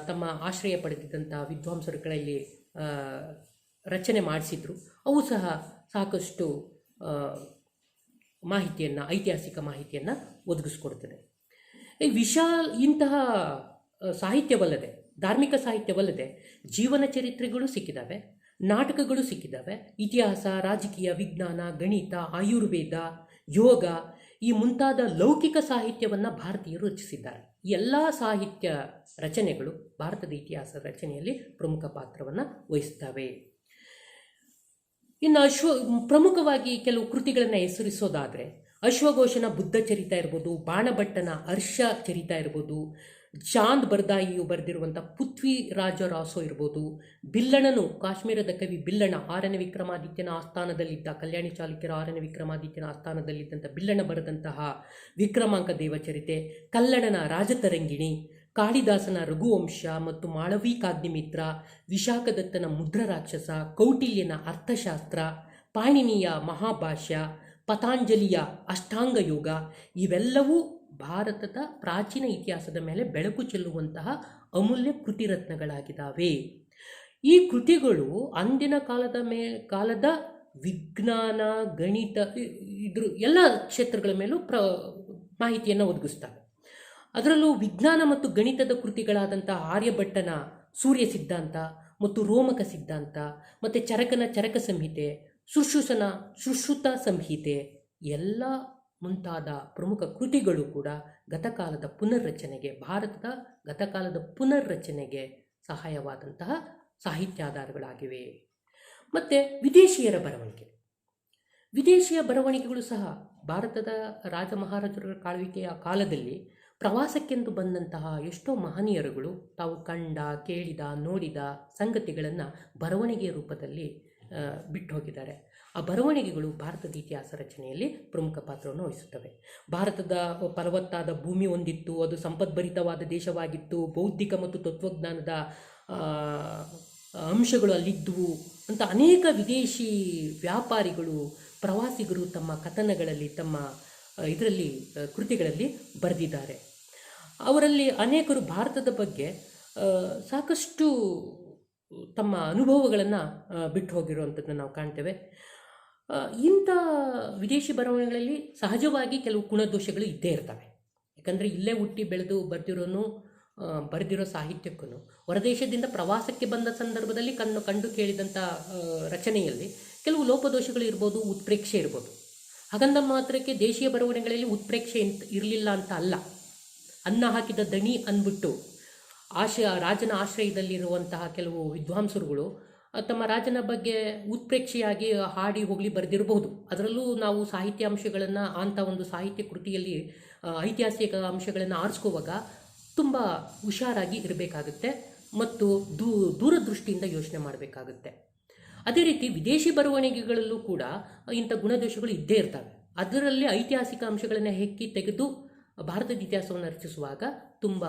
ತಮ್ಮ ಆಶ್ರಯ ಪಡೆದಿದ್ದಂಥ ವಿದ್ವಾಂಸರುಗಳಲ್ಲಿ ರಚನೆ ಮಾಡಿಸಿದ್ರು. ಅವು ಸಹ ಸಾಕಷ್ಟು ಮಾಹಿತಿಯನ್ನು, ಐತಿಹಾಸಿಕ ಮಾಹಿತಿಯನ್ನು ಒದಗಿಸ್ಕೊಡ್ತದೆ. ಇಂತಹ ಸಾಹಿತ್ಯವಲ್ಲದೆ, ಧಾರ್ಮಿಕ ಸಾಹಿತ್ಯವಲ್ಲದೆ ಜೀವನ ಚರಿತ್ರೆಗಳು ಸಿಕ್ಕಿದ್ದಾವೆ, ನಾಟಕಗಳು ಸಿಕ್ಕಿದ್ದಾವೆ. ಇತಿಹಾಸ, ರಾಜಕೀಯ, ವಿಜ್ಞಾನ, ಗಣಿತ, ಆಯುರ್ವೇದ, ಯೋಗ ಈ ಮುಂತಾದ ಲೌಕಿಕ ಸಾಹಿತ್ಯವನ್ನು ಭಾರತೀಯರು ರಚಿಸಿದ್ದಾರೆ. ಈ ಎಲ್ಲ ಸಾಹಿತ್ಯ ರಚನೆಗಳು ಭಾರತದ ಇತಿಹಾಸ ರಚನೆಯಲ್ಲಿ ಪ್ರಮುಖ ಪಾತ್ರವನ್ನು ವಹಿಸ್ತವೆ. ಇನ್ನು ಪ್ರಮುಖವಾಗಿ ಕೆಲವು ಕೃತಿಗಳನ್ನು ಹೆಸರಿಸೋದಾದರೆ ಅಶ್ವಘೋಷನ ಬುದ್ಧ ಚರಿತ ಇರ್ಬೋದು, ಬಾಣಭಟ್ಟನ ಹರ್ಷ ಚರಿತ ಇರ್ಬೋದು, ಚಾಂದ್ ಬರ್ದಾಯಿಯು ಬರೆದಿರುವಂಥ ಪೃಥ್ವಿರಾಜ ರಾಸೋ ಇರ್ಬೋದು, ಬಿಲ್ಲಣನು, ಕಾಶ್ಮೀರದ ಕವಿ ಬಿಲ್ಲಣ 6ನೇ ವಿಕ್ರಮಾದಿತ್ಯನ ಆಸ್ಥಾನದಲ್ಲಿದ್ದ, ಕಲ್ಯಾಣಿ ಚಾಲುಕ್ಯರ 6ನೇ ವಿಕ್ರಮಾದಿತ್ಯನ ಆಸ್ಥಾನದಲ್ಲಿದ್ದಂಥ ಬಿಲ್ಲಣ ಬರೆದಂತಹ ವಿಕ್ರಮಾಂಕ ದೇವಚರಿತೆ, ಕಲ್ಲಣನ ರಾಜತರಂಗಿಣಿ, ಕಾಳಿದಾಸನ ರಘುವಂಶ ಮತ್ತು ಮಾಳವಿಕಾಗ್ನಿಮಿತ್ರ, ವಿಶಾಖದತ್ತನ ಮುದ್ರ ರಾಕ್ಷಸ, ಕೌಟಿಲ್ಯನ ಅರ್ಥಶಾಸ್ತ್ರ, ಪಾಣಿನಿಯ ಮಹಾಭಾಷ್ಯ, ಪತಾಂಜಲಿಯ ಅಷ್ಟಾಂಗ ಯೋಗ ಇವೆಲ್ಲವೂ ಭಾರತದ ಪ್ರಾಚೀನ ಇತಿಹಾಸದ ಮೇಲೆ ಬೆಳಕು ಚೆಲ್ಲುವಂತಹ ಅಮೂಲ್ಯ ಕೃತಿರತ್ನಗಳಾಗಿದ್ದಾವೆ. ಈ ಕೃತಿಗಳು ಅಂದಿನ ಕಾಲದ ವಿಜ್ಞಾನ, ಗಣಿತ ಇದ್ರ ಎಲ್ಲ ಕ್ಷೇತ್ರಗಳ ಮೇಲೂ ಮಾಹಿತಿಯನ್ನು ಒದಗಿಸ್ತವೆ. ಅದರಲ್ಲೂ ವಿಜ್ಞಾನ ಮತ್ತು ಗಣಿತದ ಕೃತಿಗಳಾದಂಥ ಆರ್ಯಭಟ್ಟನ ಸೂರ್ಯ ಸಿದ್ಧಾಂತ ಮತ್ತು ರೋಮಕ ಸಿದ್ಧಾಂತ ಮತ್ತು ಚರಕನ ಚರಕ ಸಂಹಿತೆ, ಸುಶ್ರುತ ಸಂಹಿತೆ ಎಲ್ಲ ಮುಂತಾದ ಪ್ರಮುಖ ಕೃತಿಗಳು ಕೂಡ ಗತಕಾಲದ ಪುನರ್ರಚನೆಗೆ, ಭಾರತದ ಗತಕಾಲದ ಪುನರ್ರಚನೆಗೆ ಸಹಾಯವಾದಂತಹ ಸಾಹಿತ್ಯಾಧಾರಗಳಾಗಿವೆ. ಮತ್ತು ವಿದೇಶಿಯರ ಬರವಣಿಗೆಗಳು ಸಹ ಭಾರತದ ರಾಜ ಮಹಾರಾಜರ ಆಳ್ವಿಕೆಯ ಕಾಲದಲ್ಲಿ ಪ್ರವಾಸಕ್ಕೆಂದು ಬಂದಂತಹ ಎಷ್ಟೋ ಮಹನೀಯರುಗಳು ತಾವು ಕಂಡ, ಕೇಳಿದ, ನೋಡಿದ ಸಂಗತಿಗಳನ್ನು ಬರವಣಿಗೆಯ ರೂಪದಲ್ಲಿ ಬಿಟ್ಟು ಹೋಗಿದ್ದಾರೆ. ಆ ಬರವಣಿಗೆಗಳು ಭಾರತದ ಇತಿಹಾಸ ರಚನೆಯಲ್ಲಿ ಪ್ರಮುಖ ಪಾತ್ರವನ್ನು ವಹಿಸುತ್ತವೆ. ಭಾರತದ ಫಲವತ್ತಾದ ಭೂಮಿ ಹೊಂದಿತ್ತು, ಅದು ಸಂಪದ್ಭರಿತವಾದ ದೇಶವಾಗಿತ್ತು, ಬೌದ್ಧಿಕ ಮತ್ತು ತತ್ವಜ್ಞಾನದ ಅಂಶಗಳು ಅಲ್ಲಿದ್ದವು ಅಂತ ಅನೇಕ ವಿದೇಶಿ ವ್ಯಾಪಾರಿಗಳು, ಪ್ರವಾಸಿಗರು ತಮ್ಮ ಕಥನಗಳಲ್ಲಿ, ತಮ್ಮ ಇದರಲ್ಲಿ ಕೃತಿಗಳಲ್ಲಿ ಬರೆದಿದ್ದಾರೆ. ಅವರಲ್ಲಿ ಅನೇಕರು ಭಾರತದ ಬಗ್ಗೆ ಸಾಕಷ್ಟು ತಮ್ಮ ಅನುಭವಗಳನ್ನು ಬಿಟ್ಟು ಹೋಗಿರುವಂಥದ್ದನ್ನು ನಾವು ಕಾಣ್ತೇವೆ. ಇಂಥ ವಿದೇಶಿ ಬರವಣಿಗೆಗಳಲ್ಲಿ ಸಹಜವಾಗಿ ಕೆಲವು ಗುಣದೋಷಗಳು ಇದ್ದೇ ಇರ್ತವೆ. ಯಾಕಂದರೆ ಇಲ್ಲೇ ಹುಟ್ಟಿ ಬೆಳೆದು ಬರೆದಿರೋ ಸಾಹಿತ್ಯಕ್ಕೂ ಹೊರದೇಶದಿಂದ ಪ್ರವಾಸಕ್ಕೆ ಬಂದ ಸಂದರ್ಭದಲ್ಲಿ ಕಂಡು ಕೇಳಿದಂಥ ರಚನೆಯಲ್ಲಿ ಕೆಲವು ಲೋಪದೋಷಗಳು ಇರ್ಬೋದು, ಉತ್ಪ್ರೇಕ್ಷೆ ಇರ್ಬೋದು. ಹಾಗಂದ ಮಾತ್ರಕ್ಕೆ ದೇಶೀಯ ಬರವಣಿಗೆಗಳಲ್ಲಿ ಉತ್ಪ್ರೇಕ್ಷೆ ಇರಲಿಲ್ಲ ಅಂತ ಅಲ್ಲ. ಅನ್ನ ಹಾಕಿದ ದಣಿ ಅಂದ್ಬಿಟ್ಟು ರಾಜನ ಆಶ್ರಯದಲ್ಲಿರುವಂತಹ ಕೆಲವು ವಿದ್ವಾಂಸರುಗಳು ತಮ್ಮ ರಾಜನ ಬಗ್ಗೆ ಉತ್ಪ್ರೇಕ್ಷೆಯಾಗಿ ಹಾಡಿ ಹೋಗಲಿ ಬರೆದಿರಬಹುದು. ಅದರಲ್ಲೂ ನಾವು ಸಾಹಿತ್ಯಾಂಶಗಳನ್ನು ಅಂಥ ಒಂದು ಸಾಹಿತ್ಯ ಕೃತಿಯಲ್ಲಿ ಐತಿಹಾಸಿಕ ಅಂಶಗಳನ್ನು ಆರಿಸ್ಕೋವಾಗ ತುಂಬ ಹುಷಾರಾಗಿ ಇರಬೇಕಾಗುತ್ತೆ ಮತ್ತು ದೂರದೃಷ್ಟಿಯಿಂದ ಯೋಚನೆ ಮಾಡಬೇಕಾಗುತ್ತೆ. ಅದೇ ರೀತಿ ವಿದೇಶಿ ಬರವಣಿಗೆಗಳಲ್ಲೂ ಕೂಡ ಇಂಥ ಗುಣದೋಷಗಳು ಇದ್ದೇ ಇರ್ತವೆ. ಅದರಲ್ಲಿ ಐತಿಹಾಸಿಕ ಅಂಶಗಳನ್ನು ಹೆಕ್ಕಿ ತೆಗೆದು ಭಾರತದ ಇತಿಹಾಸವನ್ನು ರಚಿಸುವಾಗ ತುಂಬ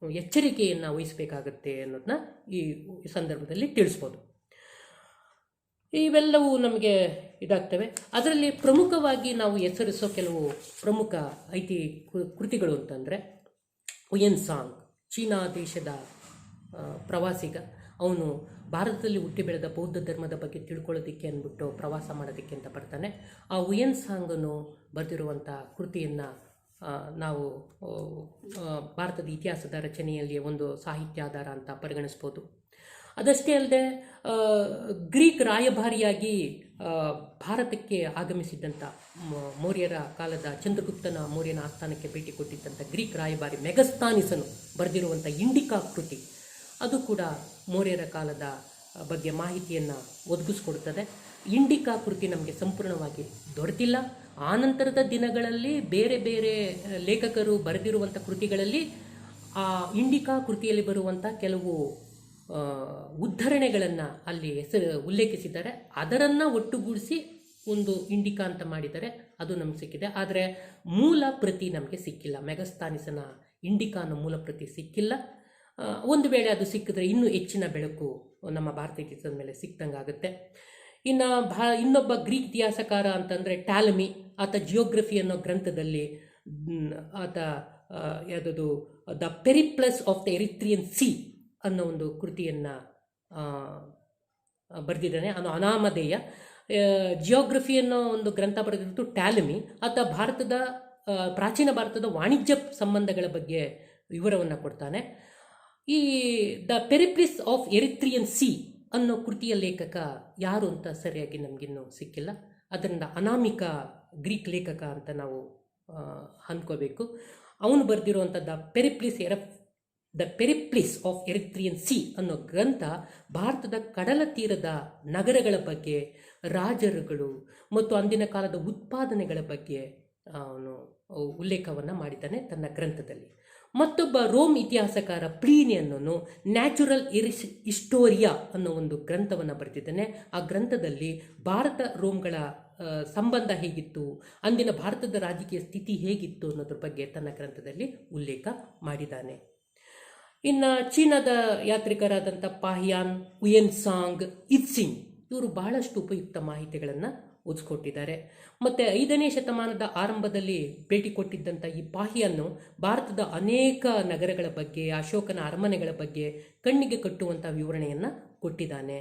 ಎಚ್ಚರಿಕೆಯನ್ನು ವಹಿಸಬೇಕಾಗತ್ತೆ ಅನ್ನೋದನ್ನ ಈ ಸಂದರ್ಭದಲ್ಲಿ ತಿಳಿಸ್ಬೋದು. ಇವೆಲ್ಲವೂ ನಮಗೆ ಇದಾಗ್ತವೆ. ಅದರಲ್ಲಿ ಪ್ರಮುಖವಾಗಿ ನಾವು ಹೆಸರಿಸೋ ಕೆಲವು ಪ್ರಮುಖ ಕೃತಿಗಳು ಅಂತಂದರೆ ಹುಯೆನ್ ಸಾಂಗ್, ಚೀನಾ ದೇಶದ ಪ್ರವಾಸಿಗ. ಅವನು ಭಾರತದಲ್ಲಿ ಹುಟ್ಟಿ ಬೆಳೆದ ಬೌದ್ಧ ಧರ್ಮದ ಬಗ್ಗೆ ತಿಳ್ಕೊಳ್ಳೋದಕ್ಕೆ ಅಂದ್ಬಿಟ್ಟು ಪ್ರವಾಸ ಮಾಡೋದಕ್ಕೆ ಅಂತ ಬರ್ತಾನೆ. ಆ ಹುಯೆನ್ ಸಾಂಗನು ಬರೆದಿರುವಂಥ ಕೃತಿಯನ್ನು ನಾವು ಭಾರತದ ಇತಿಹಾಸದ ರಚನೆಯಲ್ಲಿ ಒಂದು ಸಾಹಿತ್ಯಾಧಾರ ಅಂತ ಪರಿಗಣಿಸ್ಬೋದು. ಅದಷ್ಟೇ ಅಲ್ಲದೆ ಗ್ರೀಕ್ ರಾಯಭಾರಿಯಾಗಿ ಭಾರತಕ್ಕೆ ಆಗಮಿಸಿದ್ದಂಥ ಮೌರ್ಯರ ಕಾಲದ ಚಂದ್ರಗುಪ್ತನ ಮೌರ್ಯನ ಆಸ್ಥಾನಕ್ಕೆ ಭೇಟಿ ಕೊಟ್ಟಿದ್ದಂಥ ಗ್ರೀಕ್ ರಾಯಭಾರಿ ಮೆಗಸ್ತಾನಿಸನು ಬರೆದಿರುವಂಥ ಇಂಡಿಕಾ ಕೃತಿ, ಅದು ಕೂಡ ಮೌರ್ಯರ ಕಾಲದ ಬಗ್ಗೆ ಮಾಹಿತಿಯನ್ನು ಒದಗಿಸ್ಕೊಡುತ್ತದೆ. ಇಂಡಿಕಾ ಕೃತಿ ನಮಗೆ ಸಂಪೂರ್ಣವಾಗಿ ದೊರೆತಿಲ್ಲ. ಆನಂತರದ ದಿನಗಳಲ್ಲಿ ಬೇರೆ ಬೇರೆ ಲೇಖಕರು ಬರೆದಿರುವಂಥ ಕೃತಿಗಳಲ್ಲಿ ಆ ಇಂಡಿಕಾ ಕೃತಿಯಲ್ಲಿ ಬರುವಂಥ ಕೆಲವು ಉದ್ಧರಣೆಗಳನ್ನು ಅಲ್ಲಿ ಉಲ್ಲೇಖಿಸಿದ್ದಾರೆ. ಅದನ್ನು ಒಟ್ಟುಗೂಡಿಸಿ ಒಂದು ಇಂಡಿಕಾ ಅಂತ ಮಾಡಿದ್ದಾರೆ, ಅದು ನಮ್ಗೆ ಸಿಕ್ಕಿದೆ. ಆದರೆ ಮೂಲ ಪ್ರತಿ ನಮಗೆ ಸಿಕ್ಕಿಲ್ಲ. ಮೆಗಸ್ತಾನಿಸನ ಇಂಡಿಕಾ ಅನ್ನೋ ಮೂಲ ಪ್ರತಿ ಸಿಕ್ಕಿಲ್ಲ. ಒಂದು ವೇಳೆ ಅದು ಸಿಕ್ಕಿದ್ರೆ ಇನ್ನೂ ಹೆಚ್ಚಿನ ಬೆಳಕು ನಮ್ಮ ಭಾರತ ಇತಿಹಾಸದ ಮೇಲೆ ಸಿಕ್ತಂಗಾಗುತ್ತೆ. ಇನ್ನು ಇನ್ನೊಬ್ಬ ಗ್ರೀಕ್ ಇತಿಹಾಸಕಾರ ಅಂತಂದರೆ ಟಾಲಮಿ. ಆತ ಜಿಯೋಗ್ರಫಿ ಅನ್ನೋ ಗ್ರಂಥದಲ್ಲಿ ಆತ ಯಾವುದದು the Periplus of the Erythraean Sea ಅನ್ನೋ ಒಂದು ಕೃತಿಯನ್ನು ಬರೆದಿದ್ದಾನೆ. ಅದು ಅನಾಮಧೇಯ. ಜಿಯೋಗ್ರಫಿ ಅನ್ನೋ ಒಂದು ಗ್ರಂಥ ಬರೆದಿದ್ದು ಟಾಲಮಿ. ಆತ ಪ್ರಾಚೀನ ಭಾರತದ ವಾಣಿಜ್ಯ ಸಂಬಂಧಗಳ ಬಗ್ಗೆ ವಿವರವನ್ನು ಕೊಡ್ತಾನೆ. ಈ ದ ಪೆರಿಪ್ಲಿಸ್ ಆಫ್ ಎರಿತ್ರಿಯನ್ ಸಿ ಅನ್ನೋ ಕೃತಿಯ ಲೇಖಕ ಯಾರು ಅಂತ ಸರಿಯಾಗಿ ನಮಗಿನ್ನೂ ಸಿಕ್ಕಿಲ್ಲ. ಅದರಿಂದ ಅನಾಮಿಕ ಗ್ರೀಕ್ ಲೇಖಕ ಅಂತ ನಾವು ಅಂದ್ಕೋಬೇಕು. ಅವನು ಬರೆದಿರುವಂಥ ದ ಪೆರಿಪ್ಲಿಸ್ ಆಫ್ ಎರಿತ್ರಿಯನ್ ಸಿ ಅನ್ನೋ ಗ್ರಂಥ ಭಾರತದ ಕಡಲ ತೀರದ ನಗರಗಳ ಬಗ್ಗೆ, ರಾಜರುಗಳು ಮತ್ತು ಅಂದಿನ ಕಾಲದ ಉತ್ಪಾದನೆಗಳ ಬಗ್ಗೆ ಅವನು ಉಲ್ಲೇಖವನ್ನು ಮಾಡಿದ್ದಾನೆ ತನ್ನ ಗ್ರಂಥದಲ್ಲಿ. ಮತ್ತೊಬ್ಬ ರೋಮ್ ಇತಿಹಾಸಕಾರ ಪ್ಲೀನಿಯನ್ನನು ನ್ಯಾಚುರಲ್ ಹಿಸ್ಟೋರಿಯಾ ಅನ್ನೋ ಒಂದು ಗ್ರಂಥವನ್ನು ಬರೆದಿದ್ದಾನೆ. ಆ ಗ್ರಂಥದಲ್ಲಿ ಭಾರತ ರೋಮ್ಗಳ ಸಂಬಂಧ ಹೇಗಿತ್ತು, ಅಂದಿನ ಭಾರತದ ರಾಜಕೀಯ ಸ್ಥಿತಿ ಹೇಗಿತ್ತು ಅನ್ನೋದ್ರ ಬಗ್ಗೆ ತನ್ನ ಗ್ರಂಥದಲ್ಲಿ ಉಲ್ಲೇಖ ಮಾಡಿದ್ದಾನೆ. ಇನ್ನು ಚೀನಾದ ಯಾತ್ರಿಕರಾದಂಥ ಪಾಹಿಯಾನ್, ಹುಯೆನ್ ಸಾಂಗ್, ಇತ್ಸಿಂಗ್ ಇವರು ಬಹಳಷ್ಟು ಉಪಯುಕ್ತ ಮಾಹಿತಿಗಳನ್ನು ಒದಗಿಸ್ಕೊಟ್ಟಿದ್ದಾರೆ. ಮತ್ತು 5ನೇ ಶತಮಾನದ ಆರಂಭದಲ್ಲಿ ಭೇಟಿ ಕೊಟ್ಟಿದ್ದಂಥ ಈ ಪಾಹಿಯನ್ನು ಭಾರತದ ಅನೇಕ ನಗರಗಳ ಬಗ್ಗೆ, ಅಶೋಕನ ಅರಮನೆಗಳ ಬಗ್ಗೆ ಕಣ್ಣಿಗೆ ಕಟ್ಟುವಂಥ ವಿವರಣೆಯನ್ನು ಕೊಟ್ಟಿದ್ದಾನೆ.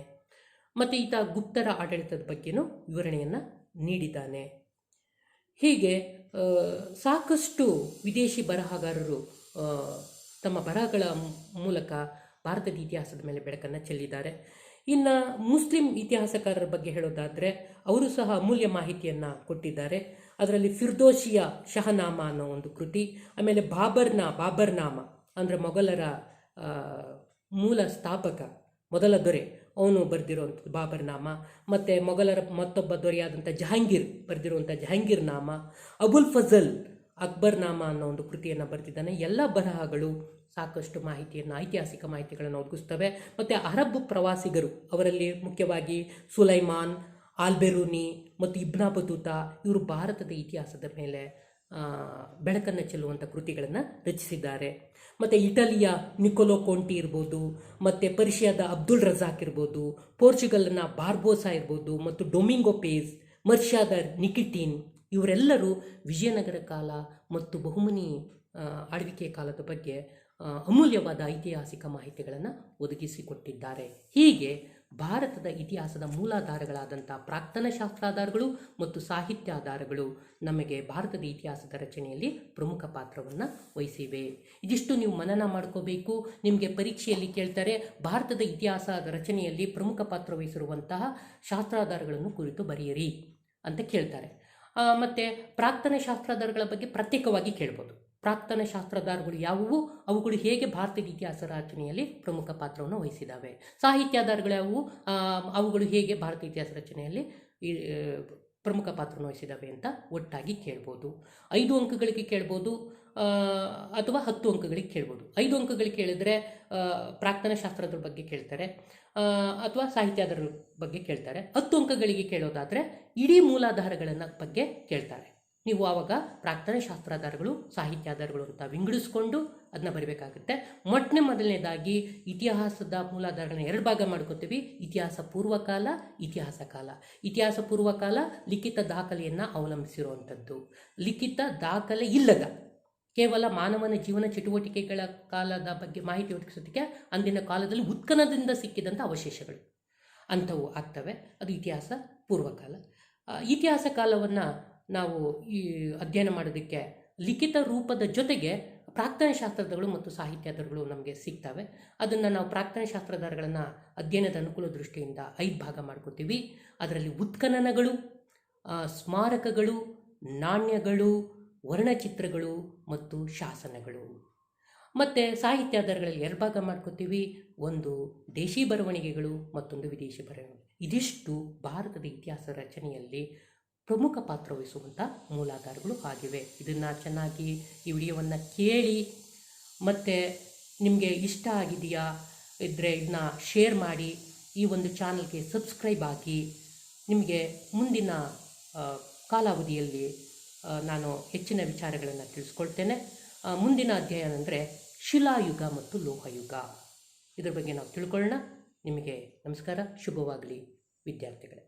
ಮತ್ತು ಈತ ಗುಪ್ತರ ಆಡಳಿತದ ಬಗ್ಗೆನೂ ವಿವರಣೆಯನ್ನು ನೀಡಿದ್ದಾನೆ. ಹೀಗೆ ಸಾಕಷ್ಟು ವಿದೇಶಿ ಬರಹಗಾರರು ತಮ್ಮ ಬರಹಗಳ ಮೂಲಕ ಭಾರತದ ಇತಿಹಾಸದ ಮೇಲೆ ಬೆಳಕನ್ನು ಚೆಲ್ಲಿದ್ದಾರೆ. ಇನ್ನು ಮುಸ್ಲಿಂ ಇತಿಹಾಸಕಾರರ ಬಗ್ಗೆ ಹೇಳೋದಾದರೆ ಅವರು ಸಹ ಅಮೂಲ್ಯ ಮಾಹಿತಿಯನ್ನು ಕೊಟ್ಟಿದ್ದಾರೆ. ಅದರಲ್ಲಿ ಫಿರ್ದೋಸಿಯ ಶಹನಾಮ ಅನ್ನೋ ಒಂದು ಕೃತಿ, ಆಮೇಲೆ ಬಾಬರ್ನಾಮ ಅಂದರೆ ಮೊಘಲರ ಮೂಲ ಸ್ಥಾಪಕ ಮೊದಲ ದೊರೆ ಅವನು ಬರೆದಿರುವಂಥದ್ದು ಬಾಬರ್ನಾಮ, ಮತ್ತು ಮೊಘಲರ ಮತ್ತೊಬ್ಬ ದೊರೆಯಾದಂಥ ಜಹಾಂಗೀರ್ ಬರೆದಿರುವಂಥ ಜಹಾಂಗೀರ್ ನಾಮ, ಅಬುಲ್ ಫಜಲ್ ಅಕ್ಬರ್ನಾಮ ಅನ್ನೋ ಒಂದು ಕೃತಿಯನ್ನು ಬರೆದಿದ್ದಾನೆ. ಎಲ್ಲ ಬರಹಗಳು ಸಾಕಷ್ಟು ಮಾಹಿತಿಯನ್ನು, ಐತಿಹಾಸಿಕ ಮಾಹಿತಿಗಳನ್ನು ಒದಗಿಸ್ತವೆ. ಮತ್ತು ಅರಬ್ ಪ್ರವಾಸಿಗರು, ಅವರಲ್ಲಿ ಮುಖ್ಯವಾಗಿ ಸುಲೈಮಾನ್, ಆಲ್ಬೆರೂನಿ ಮತ್ತು ಇಬ್ನ ಬತೂತಾ ಇವರು ಭಾರತದ ಇತಿಹಾಸದ ಮೇಲೆ ಬೆಳಕನ್ನು ಚೆಲ್ಲುವಂಥ ಕೃತಿಗಳನ್ನು ರಚಿಸಿದ್ದಾರೆ. ಮತ್ತು ಇಟಲಿಯ ನಿಕೋಲೋ ಕೋಂಟಿ ಇರ್ಬೋದು, ಮತ್ತು ಪರ್ಷಿಯಾದ ಅಬ್ದುಲ್ ರಜಾಕ್ ಇರ್ಬೋದು, ಪೋರ್ಚುಗಲ್ನ ಬಾರ್ಬೋಸಾ ಇರ್ಬೋದು, ಮತ್ತು ಡೊಮಿಂಗೋ ಪೇಸ್, ಮರ್ಷಿಯಾದ ನಿಕಿಟೀನ್ ಇವರೆಲ್ಲರೂ ವಿಜಯನಗರ ಕಾಲ ಮತ್ತು ಬಹುಮನಿ ಆಳ್ವಿಕೆ ಕಾಲದ ಬಗ್ಗೆ ಅಮೂಲ್ಯವಾದ ಐತಿಹಾಸಿಕ ಮಾಹಿತಿಗಳನ್ನು ಒದಗಿಸಿಕೊಟ್ಟಿದ್ದಾರೆ. ಹೀಗೆ ಭಾರತದ ಇತಿಹಾಸದ ಮೂಲಾಧಾರಗಳಾದಂಥ ಪ್ರಾಕ್ತನ ಶಾಸ್ತ್ರಾಧಾರಗಳು ಮತ್ತು ಸಾಹಿತ್ಯಾಧಾರಗಳು ನಮಗೆ ಭಾರತದ ಇತಿಹಾಸದ ರಚನೆಯಲ್ಲಿ ಪ್ರಮುಖ ಪಾತ್ರವನ್ನು ವಹಿಸಿವೆ. ಇದಿಷ್ಟು ನೀವು ಮನನ ಮಾಡ್ಕೋಬೇಕು. ನಿಮಗೆ ಪರೀಕ್ಷೆಯಲ್ಲಿ ಕೇಳ್ತಾರೆ, ಭಾರತದ ಇತಿಹಾಸದ ರಚನೆಯಲ್ಲಿ ಪ್ರಮುಖ ಪಾತ್ರ ವಹಿಸಿರುವಂತಹ ಶಾಸ್ತ್ರಾಧಾರಗಳನ್ನು ಕುರಿತು ಬರೆಯಿರಿ ಅಂತ ಕೇಳ್ತಾರೆ. ಮತ್ತು ಪ್ರಾಕ್ತನ ಶಾಸ್ತ್ರಾಧಾರಗಳ ಬಗ್ಗೆ ಪ್ರತ್ಯೇಕವಾಗಿ ಕೇಳ್ಬೋದು. ಪ್ರಾಕ್ತನ ಶಾಸ್ತ್ರಾಧಾರಗಳು ಯಾವುವು, ಅವುಗಳು ಹೇಗೆ ಭಾರತದ ಇತಿಹಾಸ ರಚನೆಯಲ್ಲಿ ಪ್ರಮುಖ ಪಾತ್ರವನ್ನು ವಹಿಸಿದ್ದಾವೆ, ಸಾಹಿತ್ಯಾಧಾರಗಳು ಯಾವುವು, ಅವುಗಳು ಹೇಗೆ ಭಾರತ ಇತಿಹಾಸ ರಚನೆಯಲ್ಲಿ ಪ್ರಮುಖ ಪಾತ್ರವನ್ನು ವಹಿಸಿದ್ದಾವೆ ಅಂತ ಒಟ್ಟಾಗಿ ಕೇಳ್ಬೋದು. 5 ಅಂಕಗಳಿಗೆ ಕೇಳ್ಬೋದು ಅಥವಾ 10 ಅಂಕಗಳಿಗೆ ಕೇಳ್ಬೋದು. 5 ಅಂಕಗಳಿಗೆ ಕೇಳಿದ್ರೆ ಪ್ರಾಕ್ತನ ಶಾಸ್ತ್ರದ ಬಗ್ಗೆ ಕೇಳ್ತಾರೆ ಅಥವಾ ಸಾಹಿತ್ಯಾಧಾರಗಳ ಬಗ್ಗೆ ಕೇಳ್ತಾರೆ. 10 ಅಂಕಗಳಿಗೆ ಕೇಳೋದಾದರೆ ಇಡೀ ಮೂಲಾಧಾರಗಳನ್ನು ಬಗ್ಗೆ ಕೇಳ್ತಾರೆ. ನೀವು ಆವಾಗ ಪ್ರಾಕ್ತನ ಶಾಸ್ತ್ರಾಧಾರಗಳು, ಸಾಹಿತ್ಯಾಧಾರಗಳು ಅಂತ ವಿಂಗಡಿಸ್ಕೊಂಡು ಅದನ್ನ ಬರೀಬೇಕಾಗುತ್ತೆ. ಮೊದಲನೇದಾಗಿ ಇತಿಹಾಸದ ಮೂಲಾಧಾರಗಳನ್ನ 2 ಭಾಗ ಮಾಡ್ಕೋತೀವಿ. ಇತಿಹಾಸ ಪೂರ್ವಕಾಲ, ಇತಿಹಾಸ ಕಾಲ. ಇತಿಹಾಸ ಪೂರ್ವಕಾಲ ಲಿಖಿತ ದಾಖಲೆಯನ್ನು ಅವಲಂಬಿಸಿರುವಂಥದ್ದು. ಲಿಖಿತ ದಾಖಲೆ ಇಲ್ಲದ ಕೇವಲ ಮಾನವನ ಜೀವನ ಚಟುವಟಿಕೆಗಳ ಕಾಲದ ಬಗ್ಗೆ ಮಾಹಿತಿ ಒದಗಿಸೋದಕ್ಕೆ ಅಂದಿನ ಕಾಲದಲ್ಲಿ ಉತ್ಖನದಿಂದ ಸಿಕ್ಕಿದಂಥ ಅವಶೇಷಗಳು ಅಂಥವು ಆಗ್ತವೆ. ಅದು ಇತಿಹಾಸ ಪೂರ್ವಕಾಲ. ಇತಿಹಾಸ ಕಾಲವನ್ನು ನಾವು ಈ ಅಧ್ಯಯನ ಮಾಡೋದಕ್ಕೆ ಲಿಖಿತ ರೂಪದ ಜೊತೆಗೆ ಪ್ರಾಕ್ತನ ಶಾಸ್ತ್ರಾಧಾರಗಳು ಮತ್ತು ಸಾಹಿತ್ಯಾಧಾರಗಳು ನಮಗೆ ಸಿಗ್ತವೆ. ಅದನ್ನು ನಾವು ಪ್ರಾಕ್ತನ ಶಾಸ್ತ್ರಾಧಾರಗಳನ್ನು ಅಧ್ಯಯನದ ಅನುಕೂಲ ದೃಷ್ಟಿಯಿಂದ 5 ಭಾಗ ಮಾಡ್ಕೋತೀವಿ. ಅದರಲ್ಲಿ ಉತ್ಖನನಗಳು, ಸ್ಮಾರಕಗಳು, ನಾಣ್ಯಗಳು, ವರ್ಣಚಿತ್ರಗಳು ಮತ್ತು ಶಾಸನಗಳು. ಮತ್ತು ಸಾಹಿತ್ಯಾಧಾರಗಳಲ್ಲಿ 2 ಭಾಗ ಮಾಡ್ಕೋತೀವಿ. ಒಂದು ದೇಶಿ ಬರವಣಿಗೆಗಳು, ಮತ್ತೊಂದು ವಿದೇಶಿ ಬರವಣಿಗೆ. ಇದಿಷ್ಟು ಭಾರತದ ಇತಿಹಾಸ ರಚನೆಯಲ್ಲಿ ಪ್ರಮುಖ ಪಾತ್ರ ವಹಿಸುವಂಥ ಮೂಲಾಧಾರಗಳು ಆಗಿವೆ. ಇದನ್ನು ಚೆನ್ನಾಗಿ ಈ ವಿಡಿಯೋವನ್ನು ಕೇಳಿ, ಮತ್ತು ನಿಮಗೆ ಇಷ್ಟ ಆಗಿದೆಯಾ ಇದ್ದರೆ ಇದನ್ನ ಶೇರ್ ಮಾಡಿ, ಈ ಒಂದು ಚಾನಲ್ಗೆ ಸಬ್ಸ್ಕ್ರೈಬ್ ಆಗಿ. ನಿಮಗೆ ಮುಂದಿನ ಕಾಲಾವಧಿಯಲ್ಲಿ ನಾನು ಹೆಚ್ಚಿನ ವಿಚಾರಗಳನ್ನು ತಿಳಿಸ್ಕೊಳ್ತೇನೆ. ಮುಂದಿನ ಅಧ್ಯಾಯ ಅಂದರೆ ಶಿಲಾಯುಗ ಮತ್ತು ಲೋಹಯುಗ, ಇದರ ಬಗ್ಗೆ ನಾವು ತಿಳ್ಕೊಳ್ಳೋಣ. ನಿಮಗೆ ನಮಸ್ಕಾರ, ಶುಭವಾಗಲಿ ವಿದ್ಯಾರ್ಥಿಗಳೇ.